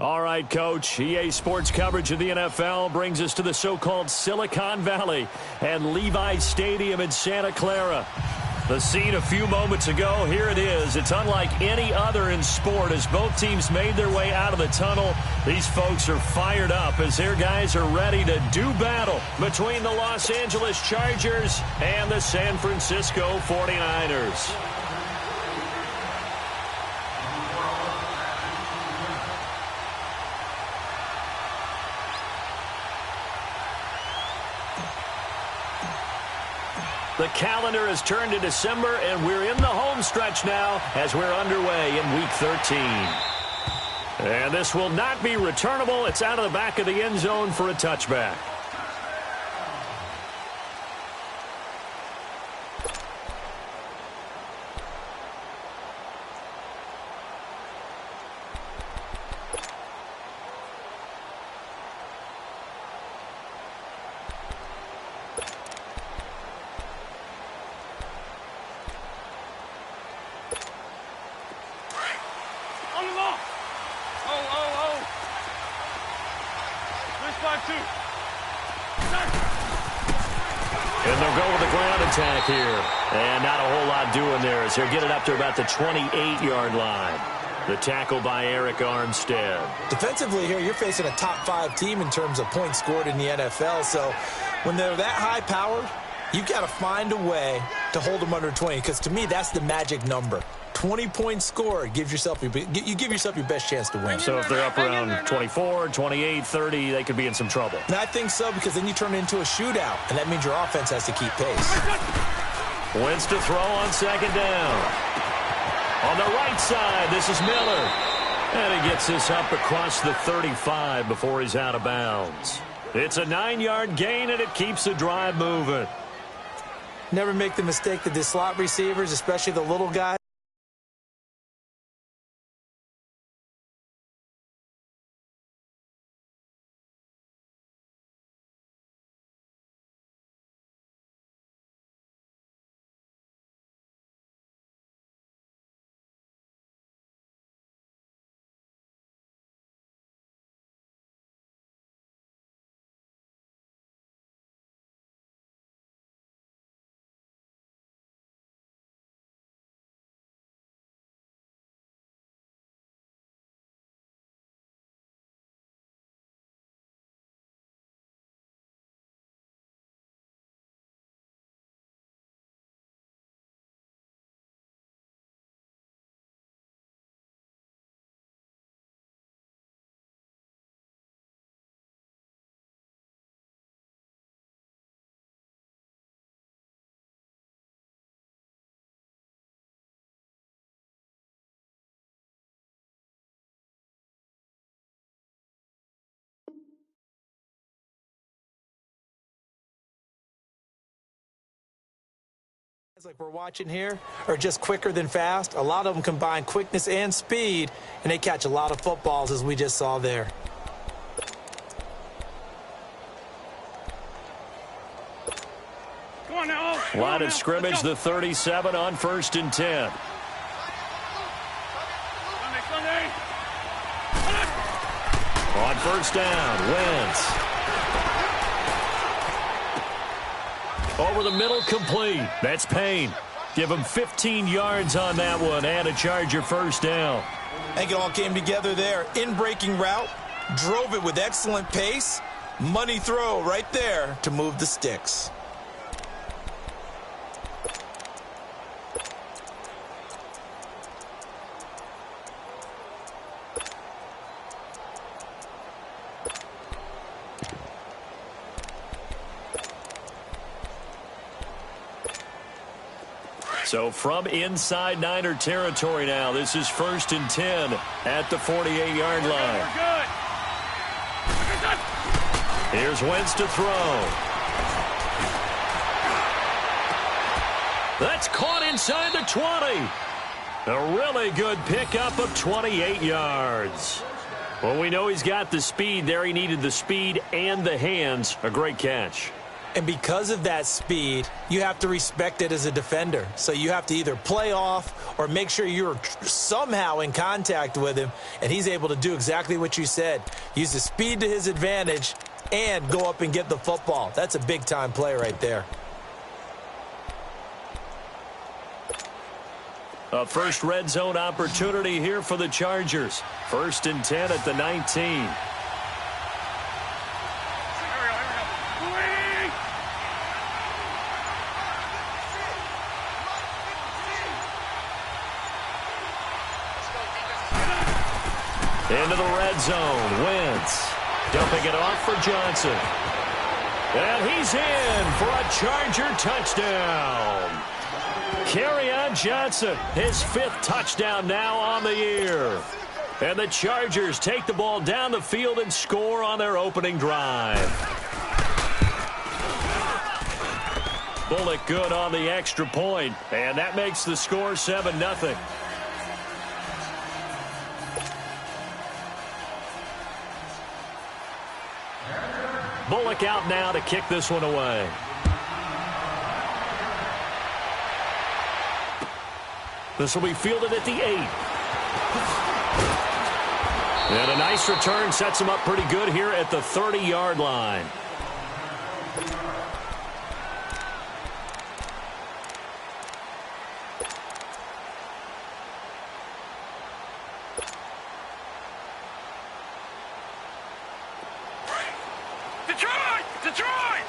All right, Coach. EA Sports coverage of the NFL brings us to the so-called Silicon Valley and Levi Stadium in Santa Clara. The scene a few moments ago, here it is. It's unlike any other in sport as both teams made their way out of the tunnel. These folks are fired up as their guys are ready to do battle between the Los Angeles Chargers and the San Francisco 49ers. The calendar has turned to December, and we're in the home stretch now as we're underway in Week 13. And this will not be returnable. It's out of the back of the end zone for a touchback. And they'll go with the ground attack here. And not a whole lot doing there as they'll get it up to about the 28-yard line. The tackle by Eric Armstead. Defensively here, you're facing a top-5 team in terms of points scored in the NFL. So when they're that high-powered, you've got to find a way to hold them under 20. Because to me, that's the magic number. 20 points scored, you give yourself your best chance to win. So if they're up around 24, 28, 30, they could be in some trouble. And I think so, because then you turn it into a shootout, and that means your offense has to keep pace. Wentz to throw on second down. On the right side, this is Miller. And he gets this up across the 35 before he's out of bounds. It's a 9-yard gain, and it keeps the drive moving. Never make the mistake that the slot receivers, especially the little guys, like we're watching here are just quicker than fast. A lot of them combine quickness and speed, and they catch a lot of footballs, as we just saw there. Come on now. Line of scrimmage, the 37 on 1st and 10. On first down, Wentz. Over the middle, complete. That's Payne. Give him 15 yards on that one and a Charger first down. I think it all came together there. In-breaking route, drove it with excellent pace. Money throw right there to move the sticks. So from inside Niner territory now, this is 1st and 10 at the 48-yard line. Here's Wentz to throw. That's caught inside the 20. A really good pickup of 28 yards. Well, we know he's got the speed there. He needed the speed and the hands. A great catch. And because of that speed, you have to respect it as a defender. So you have to either play off or make sure you're somehow in contact with him, and he's able to do exactly what you said. Use the speed to his advantage and go up and get the football. That's a big-time play right there. A first red zone opportunity here for the Chargers. 1st and 10 at the 19. Into the red zone. Wentz dumping it off for Johnson. And he's in for a Charger touchdown. Kerryon Johnson, his 5th touchdown now on the year. And the Chargers take the ball down the field and score on their opening drive. Bullock good on the extra point, and that makes the score 7-0. Bullock out now to kick this one away. This will be fielded at the 8. And a nice return sets him up pretty good here at the 30-yard line. Detroit!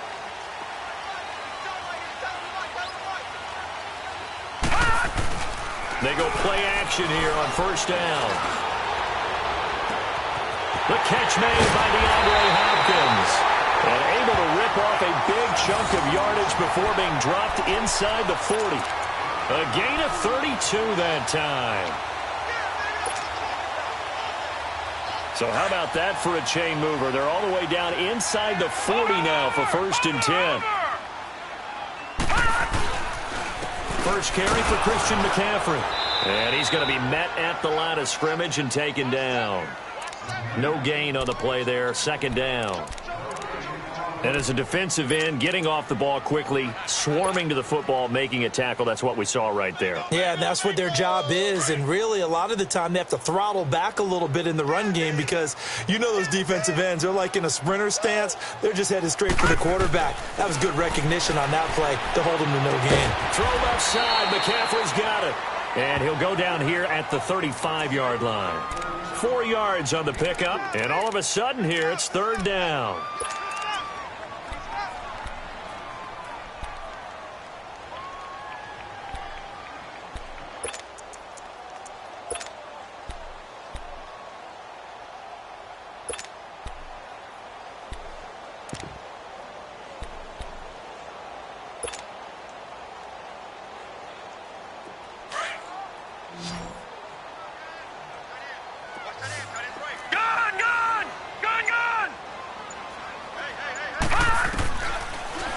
They go play action here on 1st down. The catch made by DeAndre Hopkins. And able to rip off a big chunk of yardage before being dropped inside the 40. A gain of 32 that time. So how about that for a chain mover? They're all the way down inside the 40 now for 1st and 10. First carry for Christian McCaffrey. And he's going to be met at the line of scrimmage and taken down. No gain on the play there. 2nd down. And as a defensive end, getting off the ball quickly, swarming to the football, making a tackle, that's what we saw right there. Yeah, and that's what their job is. And really, a lot of the time, they have to throttle back a little bit in the run game because you know those defensive ends, they're like in a sprinter stance. They're just headed straight for the quarterback. That was good recognition on that play to hold him to no gain. Throw left side. McCaffrey's got it. And he'll go down here at the 35-yard line. 4 yards on the pickup. And all of a sudden here, it's 3rd down.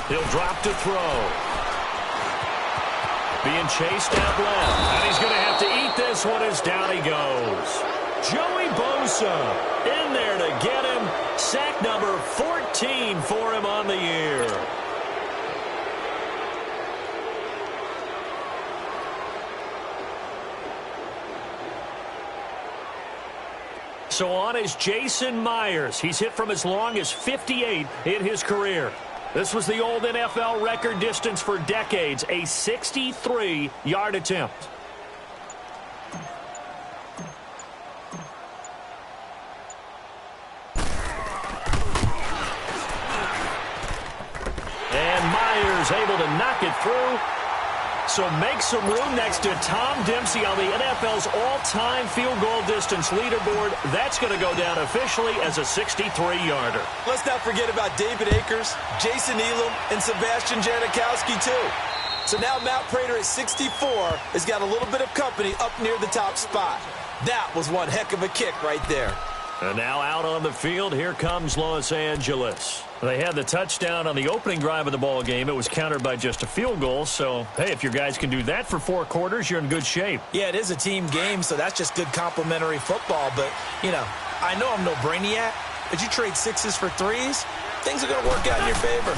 He'll drop to throw. Being chased out left. And he's going to have to eat this one as down he goes. Joey Bosa in there to get him. Sack number 14 for him on the year. So on is Jason Myers. He's hit from as long as 58 in his career. This was the old NFL record distance for decades, a 63-yard attempt. And Myers able to knock it through. So make some room next to Tom Dempsey on the NFL's all-time field goal distance leaderboard. That's going to go down officially as a 63-yarder. Let's not forget about David Akers, Jason Elam, and Sebastian Janikowski, too. So now Matt Prater at 64 has got a little bit of company up near the top spot. That was one heck of a kick right there. And now out on the field, here comes Los Angeles. They had the touchdown on the opening drive of the ball game. It was countered by just a field goal. So, hey, if your guys can do that for 4 quarters, you're in good shape. Yeah, it is a team game, so that's just good complimentary football. But, you know, I know I'm no brainiac, but you trade 6s for 3s, things are going to work out in your favor.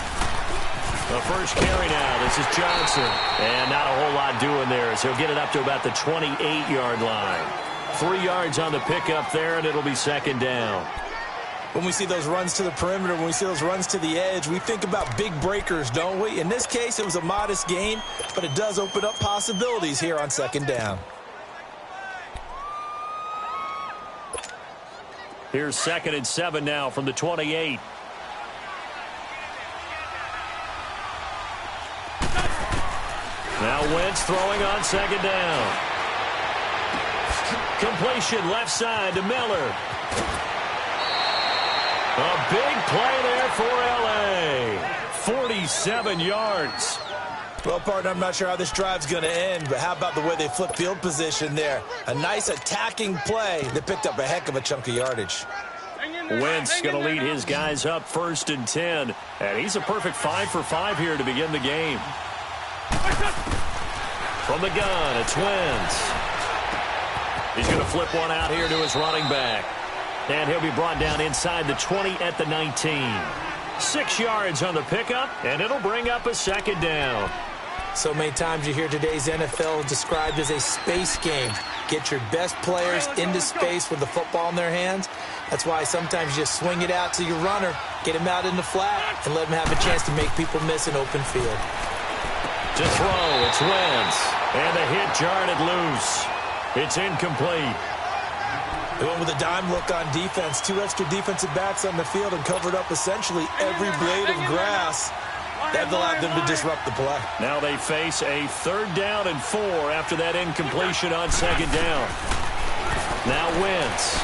The first carry now. This is Johnson. And not a whole lot doing there as he'll get it up to about the 28-yard line. 3 yards on the pickup there, and it'll be second down. When we see those runs to the perimeter, when we see those runs to the edge, we think about big breakers, don't we? In this case, it was a modest gain, but it does open up possibilities here on second down. Here's 2nd and 7 now from the 28. Now Wentz throwing on second down. Completion left side to Miller. A big play there for L.A. 47 yards. Well, partner, I'm not sure how this drive's going to end, but how about the way they flip field position there? A nice attacking play that picked up a heck of a chunk of yardage. Wentz going to lead his guys up 1st and 10. And he's a perfect 5 for 5 here to begin the game. From the gun, it's Wentz. He's going to flip one out here to his running back. And he'll be brought down inside the 20 at the 19. 6 yards on the pickup, and it'll bring up a second down. So many times you hear today's NFL described as a space game. Get your best players into space with the football in their hands. That's why sometimes you just swing it out to your runner, get him out in the flat, and let him have a chance to make people miss an open field. To throw, it's Wentz. And the hit jarred it loose. It's incomplete. They went with a dime look on defense. 2 extra defensive backs on the field and covered up essentially every blade of grass. That allowed them to disrupt the play. Now they face a 3rd down and 4 after that incompletion on second down. Now Wentz.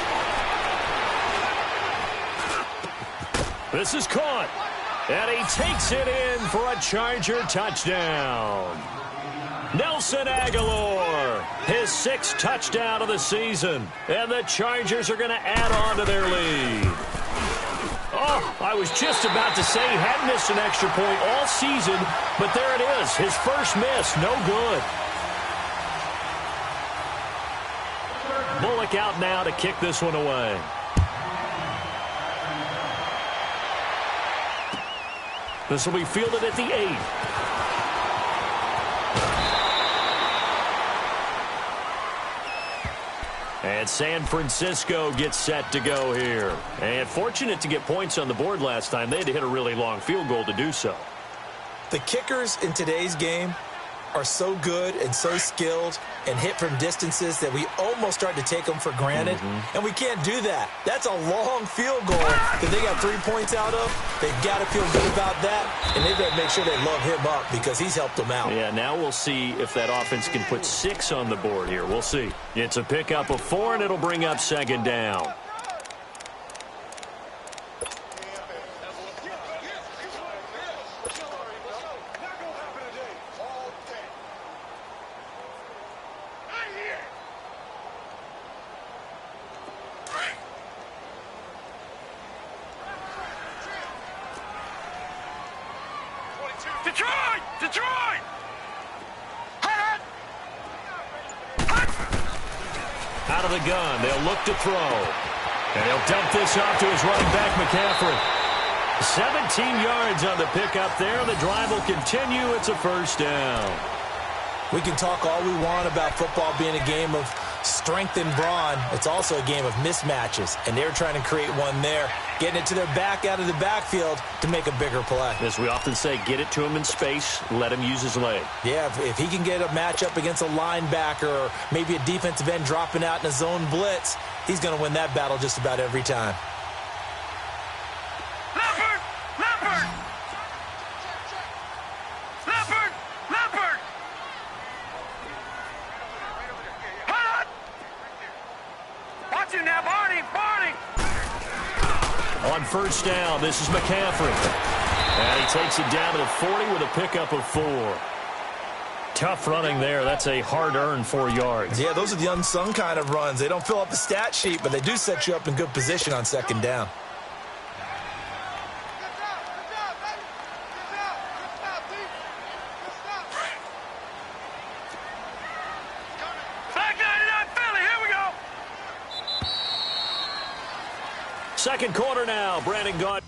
This is caught. And he takes it in for a Charger touchdown. Nelson Aguilar, his 6th touchdown of the season. And the Chargers are going to add on to their lead. Oh, I was just about to say he hadn't missed an extra point all season, but there it is, his first miss, no good. Bullock out now to kick this one away. This will be fielded at the 8. And San Francisco gets set to go here. And fortunate to get points on the board last time. They had to hit a really long field goal to do so. The kickers in today's game are so good and so skilled and hit from distances that we almost start to take them for granted. And we can't do that. That's a long field goal that they got 3 points out of. They've got to feel good about that, and they've got to make sure they love him up because he's helped them out. Yeah, now we'll see if that offense can put 6 on the board here. We'll see. It's a pickup of 4, and it'll bring up second down. Detroit! Out of the gun, they'll look to throw. And he'll dump this off to his running back, McCaffrey. 17 yards on the pickup there. The drive will continue. It's a first down. We can talk all we want about football being a game of strength and brawn. It's also a game of mismatches, and they're trying to create one there, getting it to their back out of the backfield to make a bigger play. As we often say, get it to him in space, let him use his leg. Yeah, if he can get a matchup against a linebacker or maybe a defensive end dropping out in a zone blitz, he's going to win that battle just about every time. On first down, this is McCaffrey. And he takes it down to the 40 with a pickup of 4. Tough running there. That's a hard-earned 4 yards. Yeah, those are the unsung kind of runs. They don't fill up the stat sheet, but they do set you up in good position on second down. Second quarter now. Brandon Gaudin.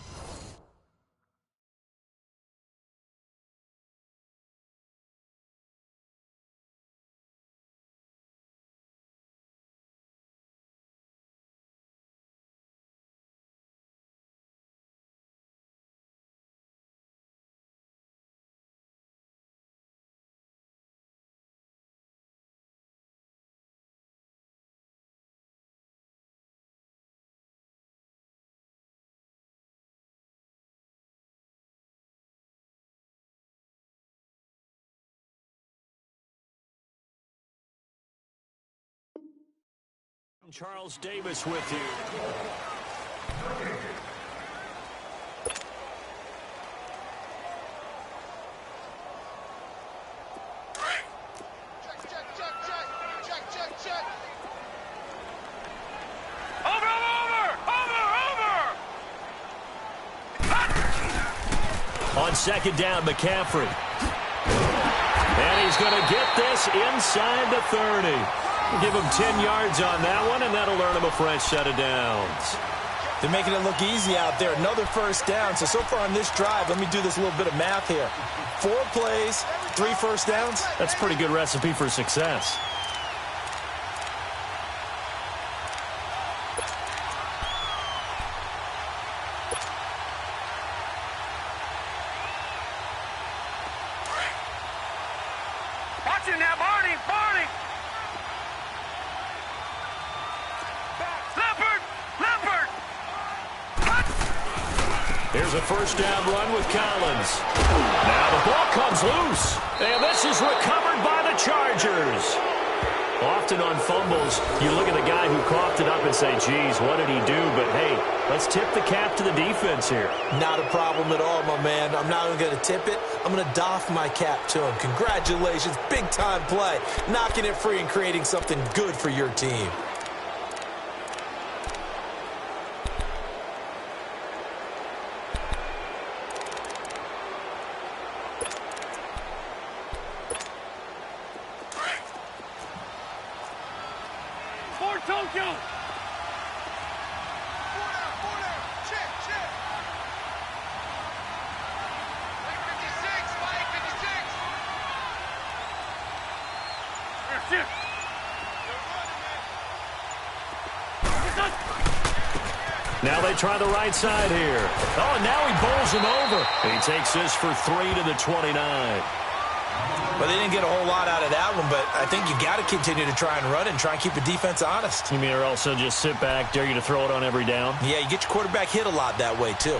Charles Davis with you. On second down, McCaffrey. And he's going to get this inside the 30. Give him 10 yards on that one, and that'll earn him a fresh set of downs. They're making it look easy out there. Another first down. So far on this drive, let me do this little bit of math here. 4 plays, 3 first downs. That's a pretty good recipe for success. Watching now, Barney. Here's a first down run with Collins. Now the ball comes loose. And this is recovered by the Chargers. Often on fumbles, you look at the guy who coughed it up and say, geez, what did he do? But, hey, let's tip the cap to the defense here. Not a problem at all, my man. I'm not even going to tip it. I'm going to doff my cap to him. Congratulations. Big-time play. Knocking it free and creating something good for your team. Tokyo! Check. 56. Now they try the right side here. Oh, and now he bowls him over. He takes this for 3 to the 29. Well, they didn't get a whole lot out of that one, but I think you got to continue to try and run and try and keep the defense honest. You mean or also just sit back, dare you to throw it on every down? Yeah, you get your quarterback hit a lot that way, too.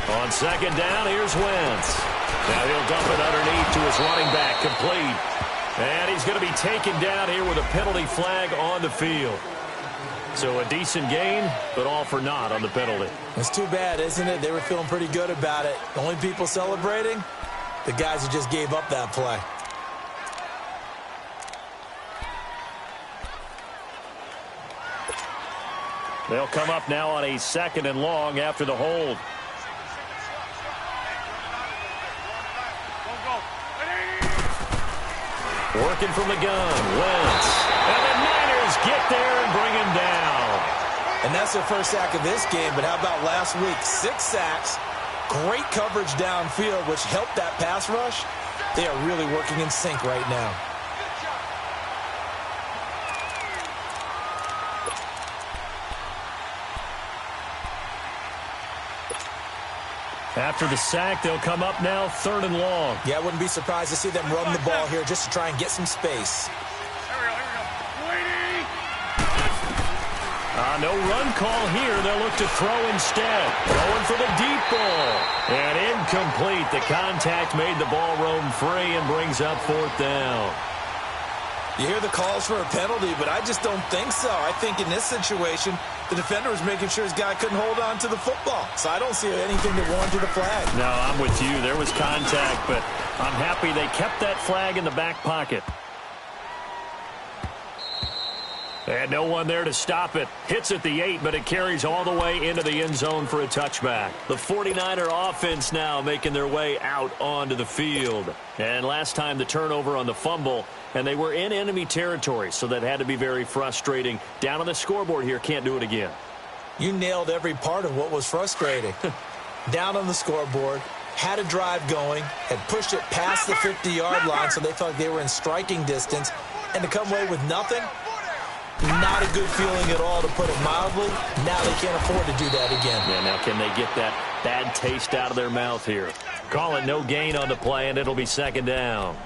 On second down, here's Wentz. Now he'll dump it underneath to his running back, complete. And he's going to be taken down here with a penalty flag on the field. So a decent gain, but all for naught on the penalty. It's too bad, isn't it? They were feeling pretty good about it. The only people celebrating, the guys who just gave up that play. They'll come up now on a 2nd and long after the hold. Working from the gun, Wentz. And the Niners get there and bring him down. And that's their first sack of this game, but how about last week? 6 sacks, great coverage downfield, which helped that pass rush. They are really working in sync right now. After the sack, they'll come up now 3rd and long. Yeah, I wouldn't be surprised to see them run the ball here just to try and get some space. Here we go. No run call here. They'll look to throw instead. Going for the deep ball. And incomplete. The contact made the ball roam free and brings up 4th down. You hear the calls for a penalty, but I just don't think so. I think in this situation, the defender was making sure his guy couldn't hold on to the football. So I don't see anything that warranted a flag. No, I'm with you. There was contact, but I'm happy they kept that flag in the back pocket. And no one there to stop it. Hits at the 8, but it carries all the way into the end zone for a touchback. The 49er offense now making their way out onto the field. And last time the turnover on the fumble, and they were in enemy territory, so that had to be very frustrating. Down on the scoreboard here, can't do it again. You nailed every part of what was frustrating. Down on the scoreboard, had a drive going, had pushed it past the 50-yard line so they felt like they were in striking distance, and to come away with nothing, Not a good feeling at all, to put it mildly. Now they can't afford to do that again. Yeah, now can they get that bad taste out of their mouth here? Call it no gain on the play, and it'll be second down.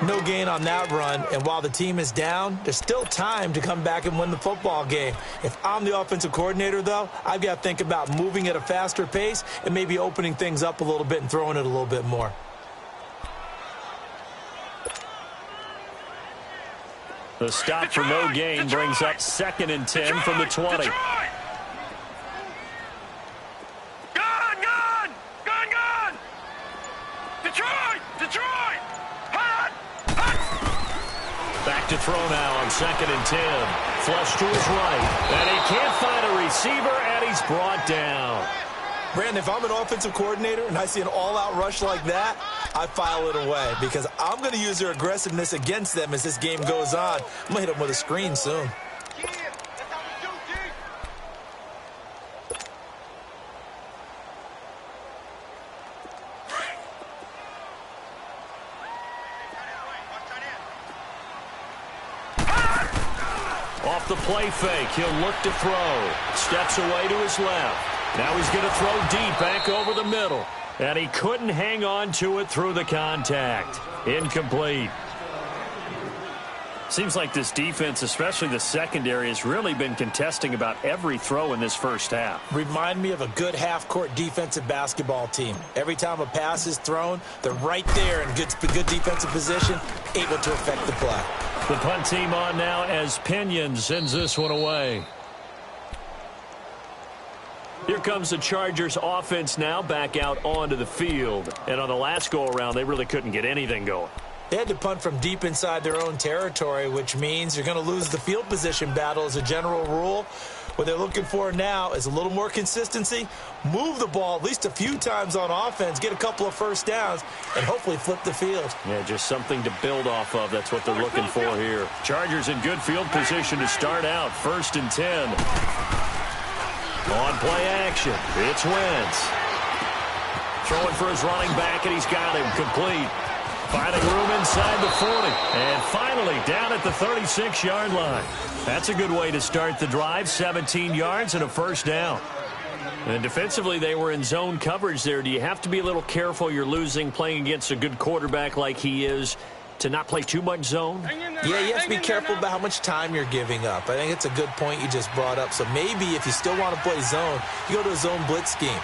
No gain on that run, and while the team is down, there's still time to come back and win the football game. If I'm the offensive coordinator, though, I've got to think about moving at a faster pace and maybe opening things up a little bit and throwing it a little bit more. The stop for no gain brings up 2nd and 10 from the 20. Detroit! Gone! Detroit! Hot! Back to throw now on 2nd and 10. Flush to his right. And he can't find a receiver, and he's brought down. Brandon, if I'm an offensive coordinator and I see an all-out rush like that, I file it away because I'm going to use their aggressiveness against them as this game goes on. I'm going to hit them with a screen soon. Off the play fake, he'll look to throw. Steps away to his left. Now he's going to throw deep back over the middle. And he couldn't hang on to it through the contact. Incomplete. Seems like this defense, especially the secondary, has really been contesting about every throw in this first half. Remind me of a good half-court defensive basketball team. Every time a pass is thrown, they're right there in good defensive position, able to affect the play. The punt team on now as Pinion sends this one away. Here comes the Chargers offense now back out onto the field. And on the last go-around, they really couldn't get anything going. They had to punt from deep inside their own territory, which means you're going to lose the field position battle as a general rule. What they're looking for now is a little more consistency, move the ball at least a few times on offense, get a couple of first downs, and hopefully flip the field. Yeah, just something to build off of. That's what they're looking for here. Chargers in good field position to start out. 1st and 10. On play action, it's Wentz. Throwing for his running back, and he's got him complete. Finding room inside the 40. And finally down at the 36-yard line. That's a good way to start the drive. 17 yards and a first down. And defensively, they were in zone coverage there. Do you have to be a little careful? You're losing playing against a good quarterback like he is to not play too much zone? Yeah, you have to be careful about how much time you're giving up. I think it's a good point you just brought up. So maybe if you still want to play zone, you go to a zone blitz scheme.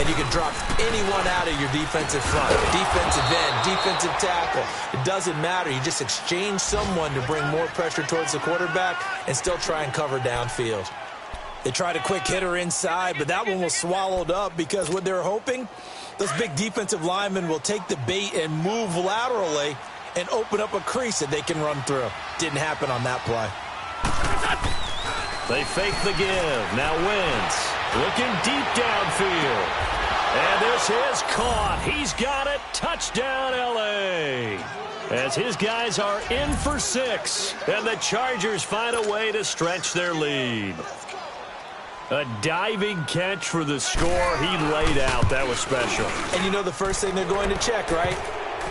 And you can drop anyone out of your defensive front. Defensive end, defensive tackle. It doesn't matter. You just exchange someone to bring more pressure towards the quarterback and still try and cover downfield. They tried a quick hitter inside, but that one was swallowed up because what they're hoping, those big defensive linemen will take the bait and move laterally and open up a crease that they can run through. Didn't happen on that play. They fake the give. Now Wentz looking deep downfield. And this is caught. He's got it. Touchdown, L.A. As his guys are in for 6. And the Chargers find a way to stretch their lead. A diving catch for the score. He laid out. That was special. And you know the first thing they're going to check, right?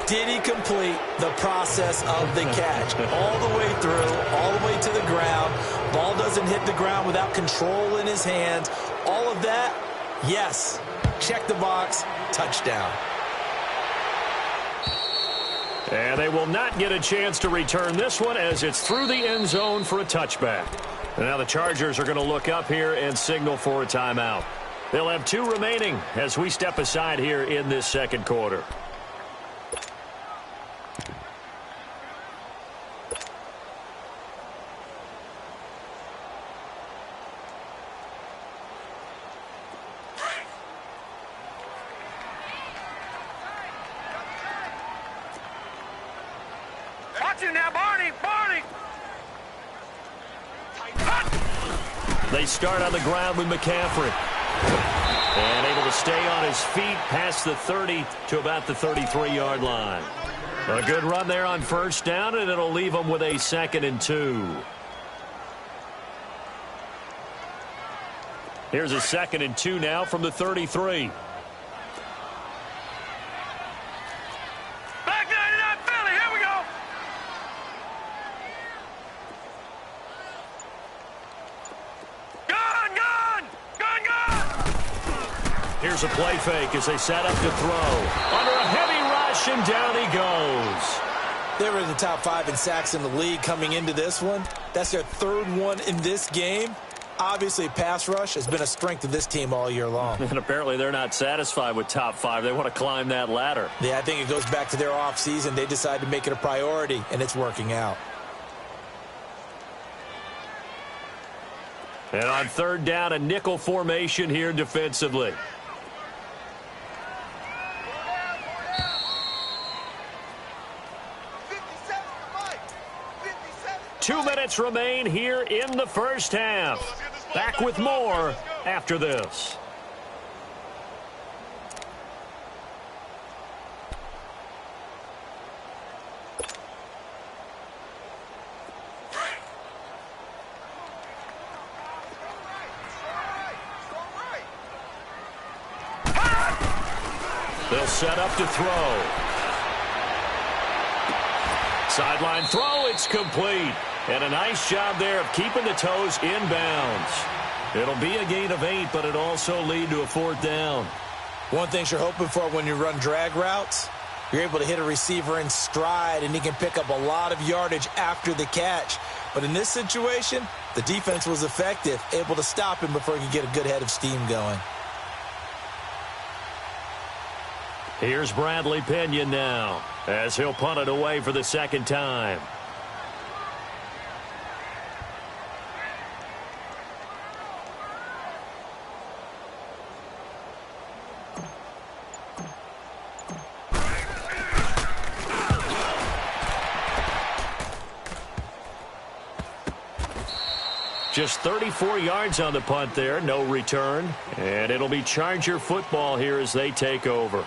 Did he complete the process of the catch? All the way through, all the way to the ground. Ball doesn't hit the ground without control in his hands. All of that, yes. Check the box, touchdown. And they will not get a chance to return this one as it's through the end zone for a touchback. And now the Chargers are going to look up here and signal for a timeout. They'll have 2 remaining as we step aside here in this second quarter. Watch him now, Barney! They start on the ground with McCaffrey. And able to stay on his feet past the 30 to about the 33-yard line. A good run there on first down, and it'll leave them with a 2nd and 2. Here's a 2nd and 2 now from the 33. Back 99 Philly, here we go! Here's a play fake as they set up to throw. Under a heavy rush, and down he goes. They were in the top 5 in sacks in the league coming into this one. That's their 3rd one in this game. Obviously, pass rush has been a strength of this team all year long. And apparently they're not satisfied with top 5. They want to climb that ladder. Yeah, I think it goes back to their offseason. They decided to make it a priority, and it's working out. And on 3rd down, a nickel formation here defensively. Two minutes remain here in the first half. Back with more after this. They'll set up to throw. Sideline throw, it's complete. And a nice job there of keeping the toes inbounds. It'll be a gain of 8, but it also lead to a 4th down. One thing you're hoping for when you run drag routes, you're able to hit a receiver in stride, and he can pick up a lot of yardage after the catch. But in this situation, the defense was effective, able to stop him before he could get a good head of steam going. Here's Bradley Pinion now, as he'll punt it away for the 2nd time. Just 34 yards on the punt there, no return. And it'll be Charger football here as they take over.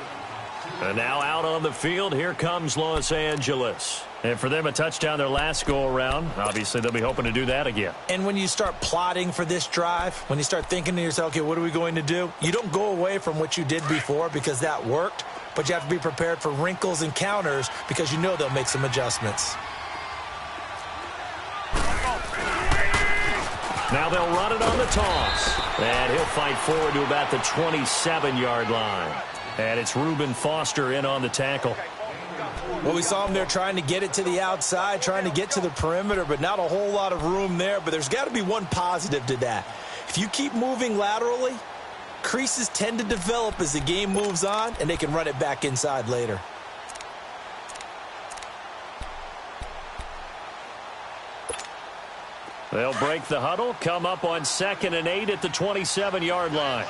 And now out on the field, here comes Los Angeles. And for them, a touchdown their last go-around. Obviously, they'll be hoping to do that again. And when you start plotting for this drive, when you start thinking to yourself, okay, what are we going to do? You don't go away from what you did before because that worked, but you have to be prepared for wrinkles and counters because you know they'll make some adjustments. Now they'll run it on the toss. And he'll fight forward to about the 27-yard line. And it's Reuben Foster in on the tackle. Well, we saw him there trying to get it to the outside, trying to get to the perimeter, but not a whole lot of room there. But there's got to be one positive to that. If you keep moving laterally, creases tend to develop as the game moves on, and they can run it back inside later. They'll break the huddle, come up on 2nd and 8 at the 27-yard line.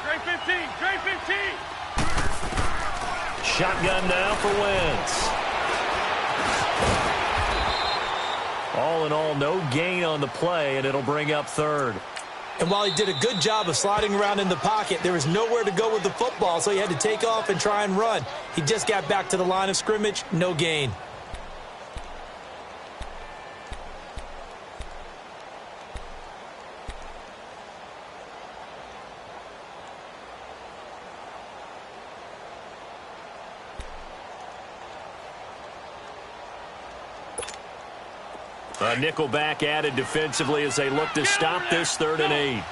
Trey 15, Trey 15. Shotgun now for Wentz. All in all, no gain on the play, and it'll bring up 3rd. And while he did a good job of sliding around in the pocket, there was nowhere to go with the football, so he had to take off and try and run. He just got back to the line of scrimmage, no gain. A nickel back added defensively as they look to stop this 3rd and 8. Here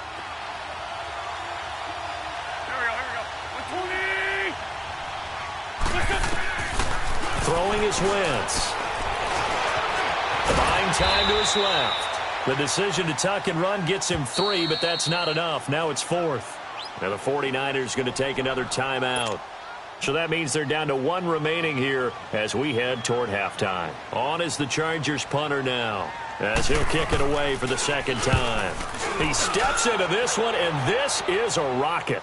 we go. 120. Throwing is Wentz. Buying time to his left. The decision to tuck and run gets him 3, but that's not enough. Now it's 4th. Now the 49ers going to take another timeout. So that means they're down to 1 remaining here as we head toward halftime. On is the Chargers punter now, as he'll kick it away for the 2nd time. He steps into this one, and this is a rocket.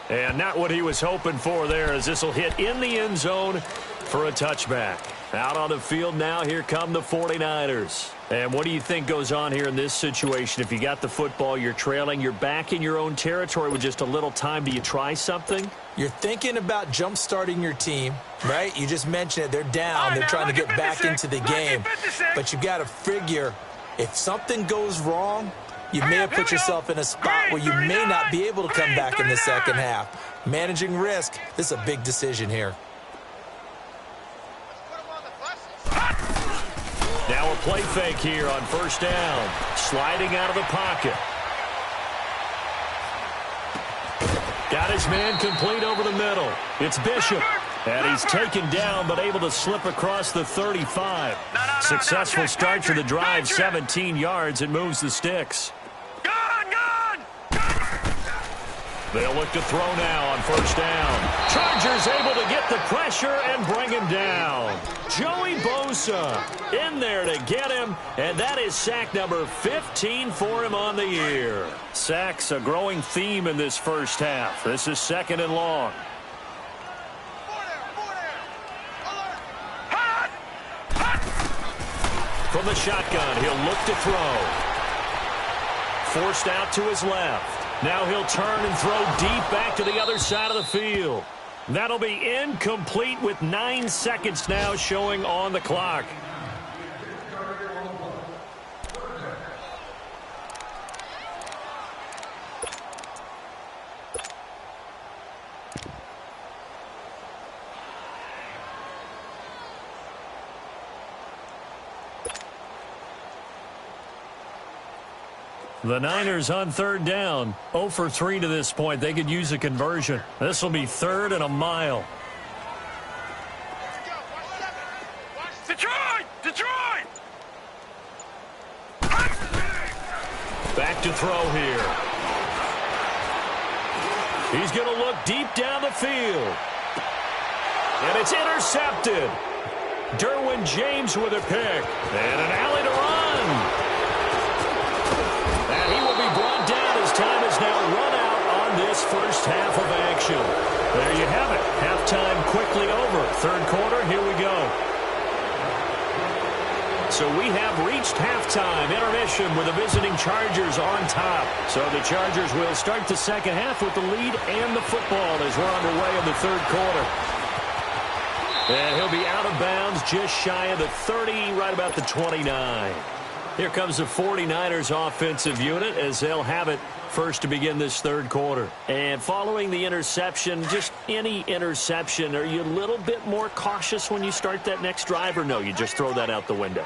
And not what he was hoping for there, as this will hit in the end zone for a touchback. Out on the field now, here come the 49ers. And what do you think goes on here in this situation? If you got the football, you're trailing, you're back in your own territory with just a little time. Do you try something? You're thinking about jump-starting your team, right? You just mentioned it. They're down. They're trying to get back into the game. But you got to figure, if something goes wrong, you may have put yourself in a spot where you may not be able to come back in the second half. Managing risk, this is a big decision here. Now a play fake here on 1st down. Sliding out of the pocket. First man complete over the middle. It's Bishop. And he's taken down, but able to slip across the 35. Successful start to the drive, 17 yards. It moves the sticks. They'll look to throw now on first down. Chargers able to get the pressure and bring him down. Joey Bosa in there to get him, and that is sack number 15 for him on the year. Sacks a growing theme in this first half. This is 2nd and long. From the shotgun, he'll look to throw. Forced out to his left. Now he'll turn and throw deep back to the other side of the field. That'll be incomplete with 9 seconds now showing on the clock. The Niners on 3rd down. 0 for 3 to this point. They could use a conversion. This will be 3rd and a mile. Detroit! Detroit! Back to throw here. He's going to look deep down the field. And it's intercepted. Derwin James with a pick. And an alley to run. And he will be brought down as time is now run out on this first half of action. There you have it. Halftime quickly over. 3rd quarter, here we go. So we have reached halftime. Intermission with the visiting Chargers on top. So the Chargers will start the second half with the lead and the football as we're underway in the 3rd quarter. And he'll be out of bounds just shy of the 30, right about the 29. Here comes the 49ers offensive unit as they'll have it first to begin this 3rd quarter. And following the interception, just any interception, are you a little bit more cautious when you start that next drive, or no, you just throw that out the window?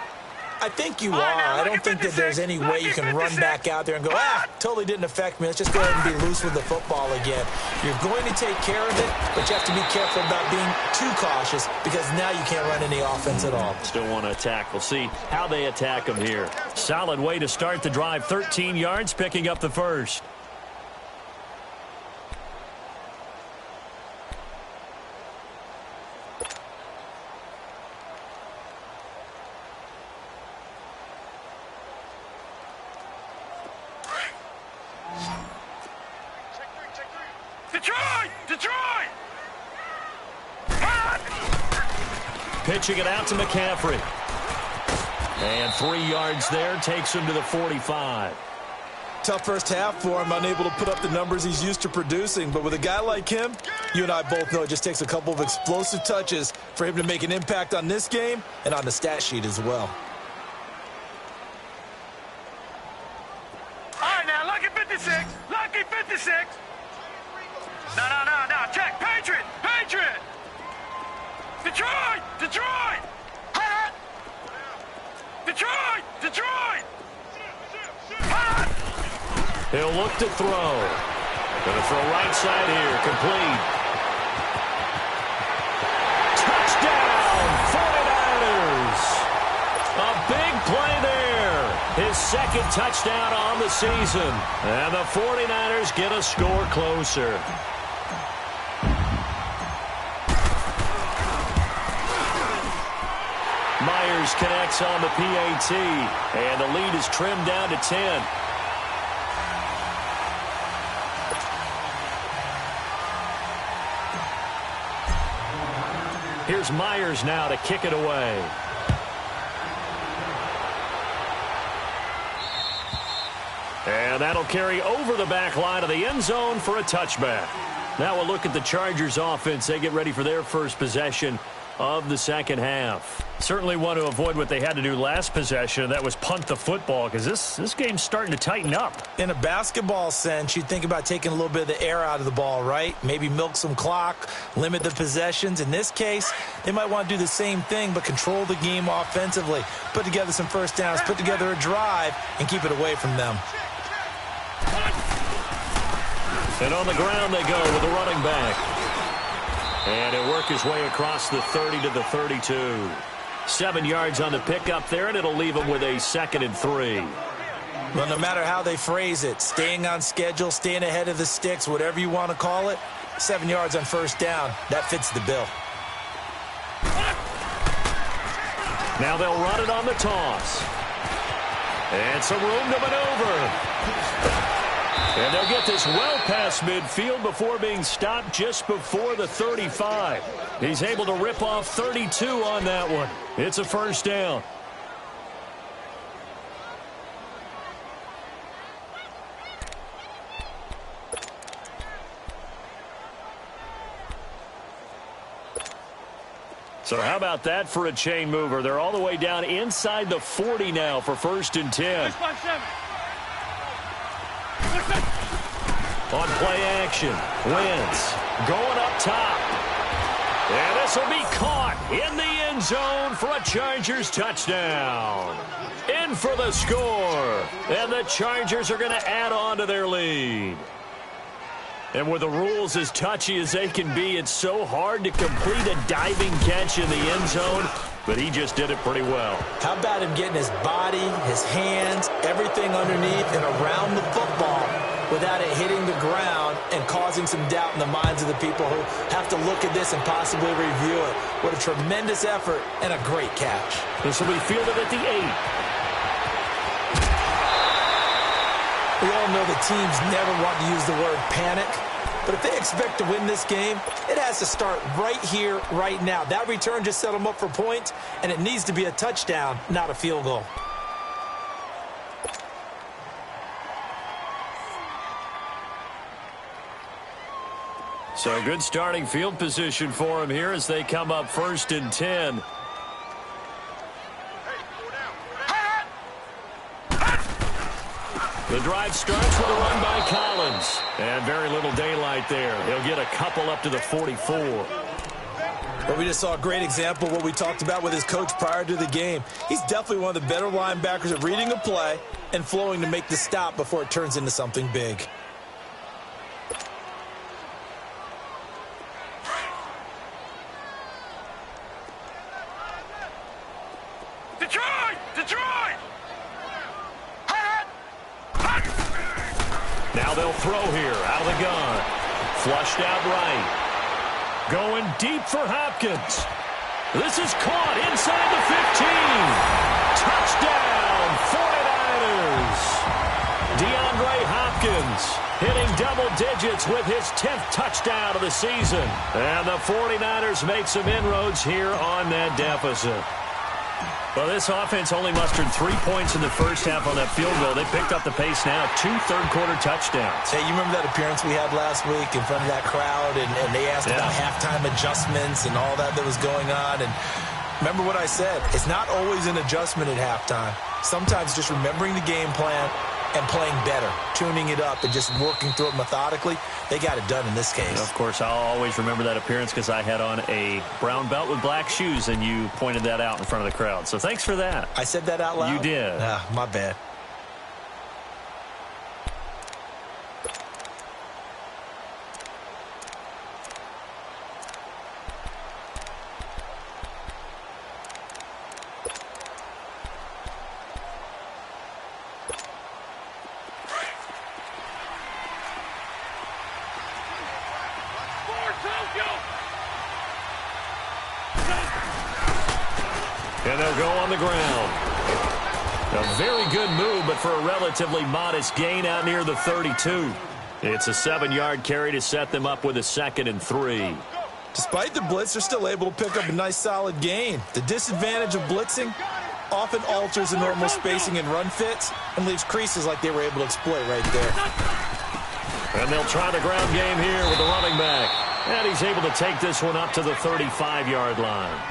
I think you are. I don't think that there's any way you can run back out there and go, totally didn't affect me. Let's just go ahead and be loose with the football again. You're going to take care of it, but you have to be careful about being too cautious because now you can't run any offense at all. Still want to attack. We'll see how they attack them here. Solid way to start the drive. 13 yards, picking up the first. Detroit! Detroit! Pitching it out to McCaffrey. And 3 yards there takes him to the 45. Tough first half for him, unable to put up the numbers he's used to producing. But with a guy like him, you and I both know it just takes a couple of explosive touches for him to make an impact on this game and on the stat sheet as well. All right, now, lucky 56. Lucky 56. No. Check. Patriot. Patriot. Detroit. Detroit. Detroit. Detroit. He'll look to throw. Going to throw right side here. Complete. Touchdown, 49ers. A big play there. His 2nd touchdown on the season. And the 49ers get a score closer. Myers connects on the PAT. And the lead is trimmed down to 10. Here's Myers now to kick it away. And that'll carry over the back line of the end zone for a touchback. Now we'll look at the Chargers offense. They get ready for their first possession of the second half. Certainly want to avoid what they had to do last possession, that was punt the football, because this game's starting to tighten up. In a basketball sense, you think about taking a little bit of the air out of the ball, right? Maybe milk some clock, limit the possessions. In this case, they might want to do the same thing, but control the game offensively. Put together some first downs, put together a drive, and keep it away from them. And on the ground they go with the running back. And he'll work his way across the 30 to the 32. 7 yards on the pickup there, and it'll leave him with a 2nd and 3. Well, no matter how they phrase it, staying on schedule, staying ahead of the sticks, whatever you want to call it, 7 yards on first down, that fits the bill. Now they'll run it on the toss. And some room to maneuver. And they'll get this well past midfield before being stopped just before the 35. He's able to rip off 32 on that one. It's a first down. So how about that for a chain mover? They're all the way down inside the 40 now for 1st and 10. On play action, Wentz going up top. And this will be caught in the end zone for a Chargers touchdown. In for the score. And the Chargers are going to add on to their lead. And with the rules as touchy as they can be, it's so hard to complete a diving catch in the end zone, but he just did it pretty well. How about him getting his body, his hands, everything underneath and around the football without it hitting the ground and causing some doubt in the minds of the people who have to look at this and possibly review it. What a tremendous effort and a great catch. This will be fielded at the 8. We all know the teams never want to use the word panic, but if they expect to win this game, it has to start right here, right now. That return just set them up for points, and it needs to be a touchdown, not a field goal. So good starting field position for him here as they come up 1st and 10. The drive starts with a run by Collins. And very little daylight there. He'll get a couple up to the 44. But we just saw a great example of what we talked about with his coach prior to the game. He's definitely one of the better linebackers at reading a play and flowing to make the stop before it turns into something big. Detroit! Detroit! Now they'll throw here out of the gun. Flushed out right. Going deep for Hopkins. This is caught inside the 15. Touchdown, 49ers. DeAndre Hopkins hitting double digits with his 10th touchdown of the season. And the 49ers make some inroads here on that deficit. Well, this offense only mustered 3 points in the first half on that field goal. They picked up the pace now. 2 third-quarter touchdowns. Hey, you remember that appearance we had last week in front of that crowd, and they asked about halftime adjustments and all that was going on. And remember what I said. It's not always an adjustment at halftime. Sometimes just remembering the game plan and playing better, tuning it up and just working through it methodically. They got it done in this case. Of course, I'll always remember that appearance because I had on a brown belt with black shoes, and you pointed that out in front of the crowd. So thanks for that. I said that out loud? You did. My bad. And they'll go on the ground. A very good move, but for a relatively modest gain out near the 32. It's a 7-yard carry to set them up with a 2nd and 3. Despite the blitz, they're still able to pick up a nice solid gain. The disadvantage of blitzing often alters the normal spacing and run fits and leaves creases like they were able to exploit right there. And they'll try the ground game here with the running back. And he's able to take this one up to the 35-yard line.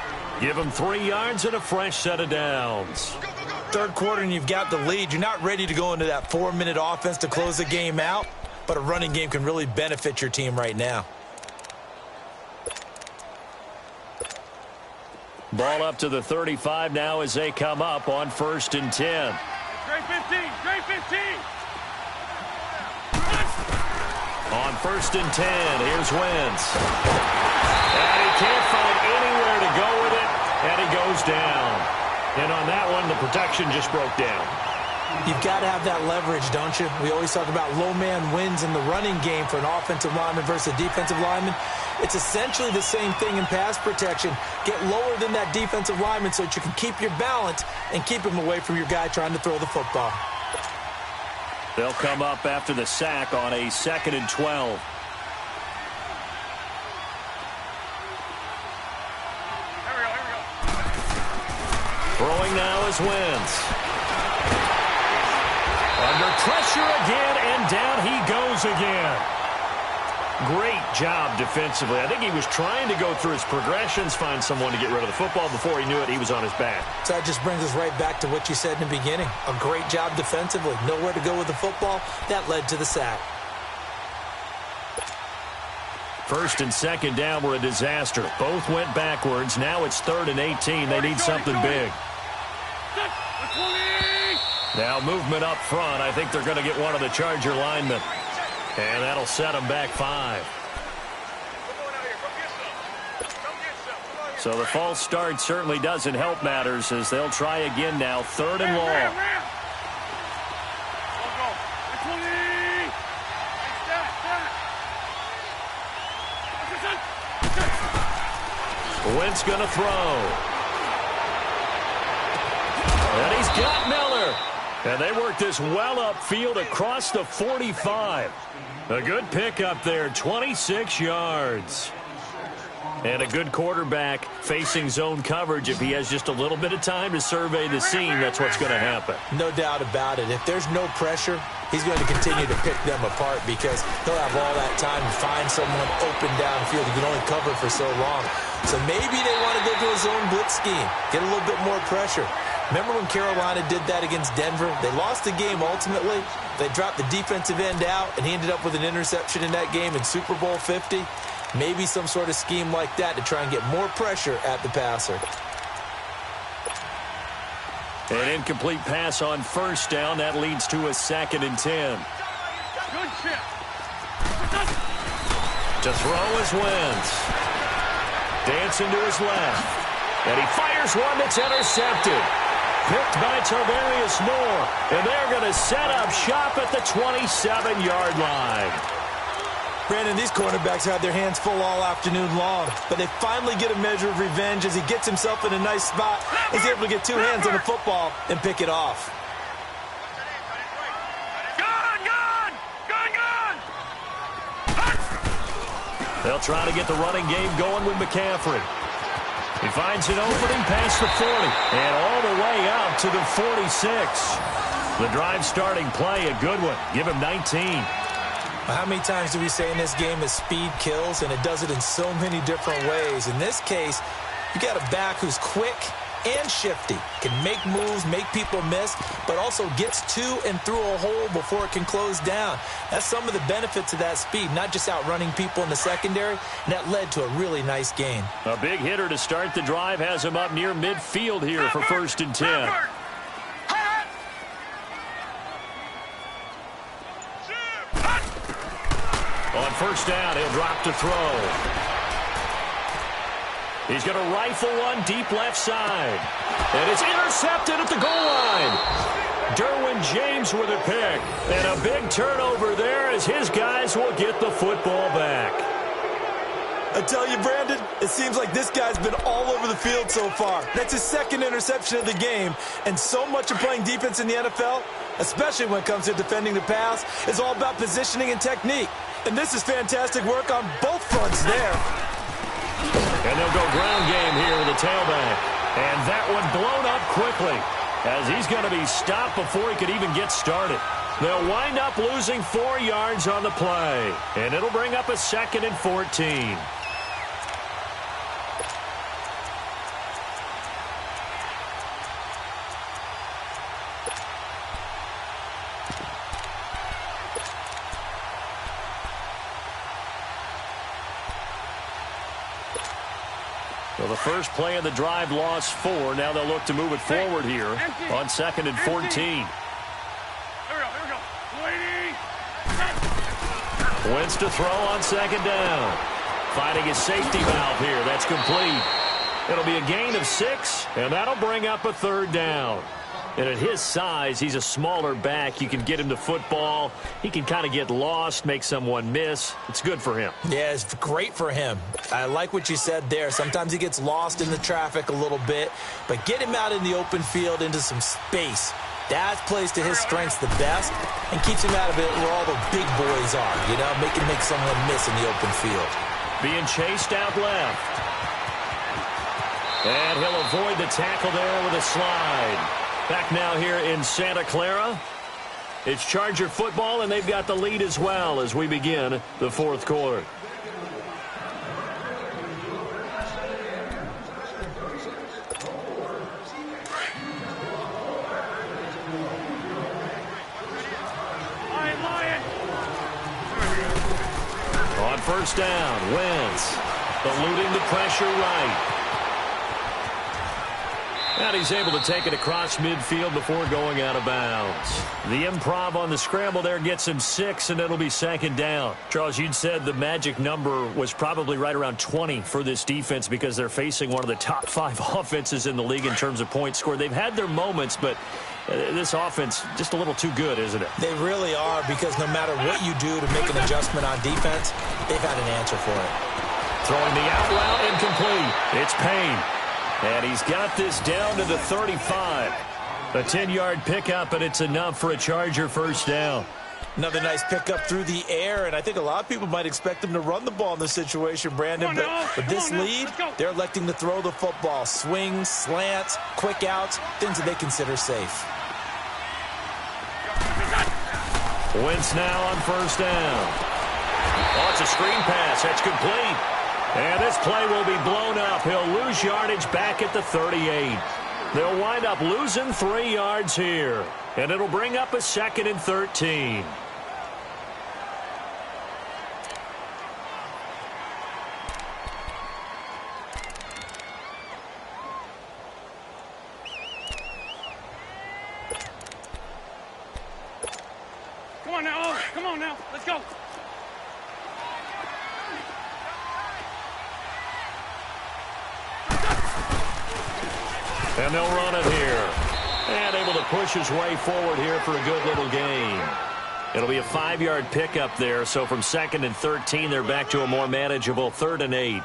Give him 3 yards and a fresh set of downs. Third quarter and you've got the lead. You're not ready to go into that 4-minute offense to close the game out, but a running game can really benefit your team right now. Ball up to the 35 now as they come up on 1st and 10. Great 15! Great 15! On 1st and 10, here's Wentz. And he can't find anywhere to go with it, and he goes down. And on that one, the protection just broke down. You've got to have that leverage, don't you? We always talk about low man wins in the running game for an offensive lineman versus a defensive lineman. It's essentially the same thing in pass protection. Get lower than that defensive lineman so that you can keep your balance and keep him away from your guy trying to throw the football. They'll come up after the sack on a 2nd and 12. Throwing now is Wentz. Under pressure again, and down he goes again. Great job defensively. I think he was trying to go through his progressions, find someone to get rid of the football. Before he knew it, he was on his back. So that just brings us right back to what you said in the beginning. A great job defensively. Nowhere to go with the football. That led to the sack. 1st and 2nd down were a disaster. Both went backwards. Now it's 3rd and 18. They need something big. Now movement up front. I think they're going to get one of the Charger linemen. And that'll set them back 5. So the false start certainly doesn't help matters as they'll try again now. 3rd and long. Wentz going to throw. And he's got Miller. And they work this well upfield across the 45. A good pickup there, 26 yards. And a good quarterback facing zone coverage. If he has just a little bit of time to survey the scene, that's what's going to happen. No doubt about it. If there's no pressure, he's going to continue to pick them apart because he'll have all that time to find someone open downfield. He can only cover for so long. So maybe they want to go to a zone blitz scheme, get a little bit more pressure. Remember when Carolina did that against Denver? They lost the game ultimately. They dropped the defensive end out, and he ended up with an interception in that game in Super Bowl 50. Maybe some sort of scheme like that to try and get more pressure at the passer. An incomplete pass on 1st down. That leads to a 2nd and 10. Good chip. To throw is Wentz. Dancing to his left. And he fires one that's intercepted. Picked by Tarvarius Moore. And they're going to set up shop at the 27-yard line. Brandon, these cornerbacks had their hands full all afternoon long, but they finally get a measure of revenge as he gets himself in a nice spot. He's able to get 2 hands on the football and pick it off. They'll try to get the running game going with McCaffrey. He finds an opening past the 40 and all the way out to the 46. The drive starting play, a good one. Give him 19. How many times do we say in this game that speed kills, and it does it in so many different ways? In this case, you got a back who's quick and shifty, can make moves, make people miss, but also gets to and through a hole before it can close down. That's some of the benefits of that speed, not just outrunning people in the secondary, and that led to a really nice gain. A big hitter to start the drive has him up near midfield here for 1st and 10. On 1st down, he'll drop to throw. He's going to rifle one deep left side. And it's intercepted at the goal line. Derwin James with a pick. And a big turnover there as his guys will get the football back. I tell you, Brandon, it seems like this guy's been all over the field so far. That's his 2nd interception of the game. And so much of playing defense in the NFL, especially when it comes to defending the pass, is all about positioning and technique. And this is fantastic work on both fronts there. And they'll go ground game here with the tailback. And that one blown up quickly as he's going to be stopped before he could even get started. They'll wind up losing 4 yards on the play. And it'll bring up a 2nd and 14. Well, the first play of the drive lost 4. Now they'll look to move it forward here on 2nd and 14. Here we go. Wentz to throw on second down. Finding his safety valve here. That's complete. It'll be a gain of 6, and that'll bring up a third down. And at his size, he's a smaller back. You can get him to football. He can kind of get lost, make someone miss. It's good for him. Yeah, it's great for him. I like what you said there. Sometimes he gets lost in the traffic a little bit, but get him out in the open field into some space. That plays to his strengths the best and keeps him out of it where all the big boys are, you know, make someone miss in the open field. Being chased out left. And he'll avoid the tackle there with a slide. Back now here in Santa Clara. It's Charger football, and they've got the lead as well as we begin the fourth quarter. On first down, Wentz eluding the pressure right. And he's able to take it across midfield before going out of bounds. The improv on the scramble there gets him 6, and it'll be second down. Charles, you'd said the magic number was probably right around 20 for this defense because they're facing one of the top 5 offenses in the league in terms of points scored. They've had their moments, but this offense just a little too good, isn't it? They really are, because no matter what you do to make an adjustment on defense, they've had an answer for it. Throwing the out route incomplete. It's Payne. And he's got this down to the 35. A 10-yard pickup, and it's enough for a Charger first down. Another nice pickup through the air, and I think a lot of people might expect him to run the ball in this situation, Brandon. But with this lead, they're electing to throw the football. Swings, slants, quick outs, things that they consider safe. Wentz now on first down. Oh, it's a screen pass. That's complete. And this play will be blown up. He'll lose yardage back at the 38. They'll wind up losing 3 yards here. And it'll bring up a 2nd and 13. Come on now. Let's go. And they'll run it here. And able to push his way forward here for a good little gain. It'll be a 5-yard pickup there. So from 2nd and 13, they're back to a more manageable 3rd and 8.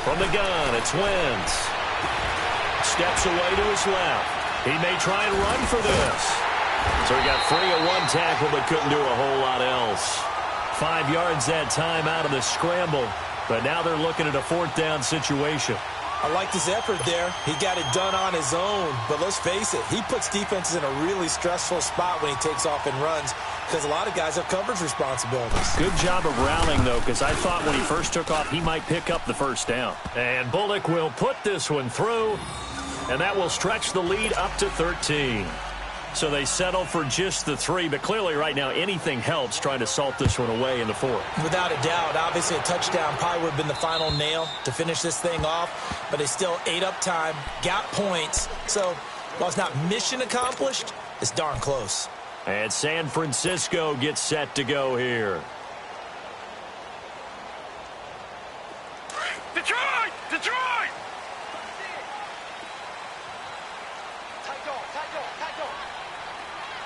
From the gun, it's Wentz. Steps away to his left. He may try and run for this. So he got free of one tackle but couldn't do a whole lot else. 5 yards that time out of the scramble. But now they're looking at a 4th down situation. I liked his effort there. He got it done on his own. But let's face it, he puts defenses in a really stressful spot when he takes off and runs, because a lot of guys have coverage responsibilities. Good job of rallying, though, because I thought when he first took off, he might pick up the first down. And Bullock will put this one through, and that will stretch the lead up to 13. So they settle for just the 3, but clearly right now anything helps trying to salt this one away in the 4th. Without a doubt. Obviously a touchdown probably would have been the final nail to finish this thing off, but they still ate up time, got points. So while it's not mission accomplished, it's darn close. And San Francisco gets set to go here. Detroit! Detroit!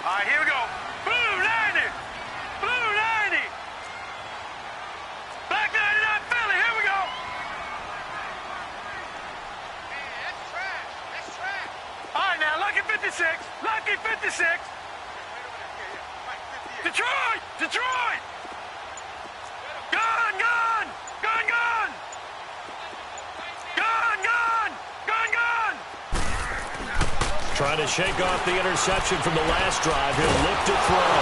All right, here we go. Blue 90! Blue 90! Black 99 Philly, here we go! Man, that's trash. That's trash. All right, now, Lucky 56. Lucky 56. Detroit! Detroit! Gun, gun! Gun, gun! Gun, gun! Gun, gun! Trying to shake off the interception from the last drive. He'll lift to throw.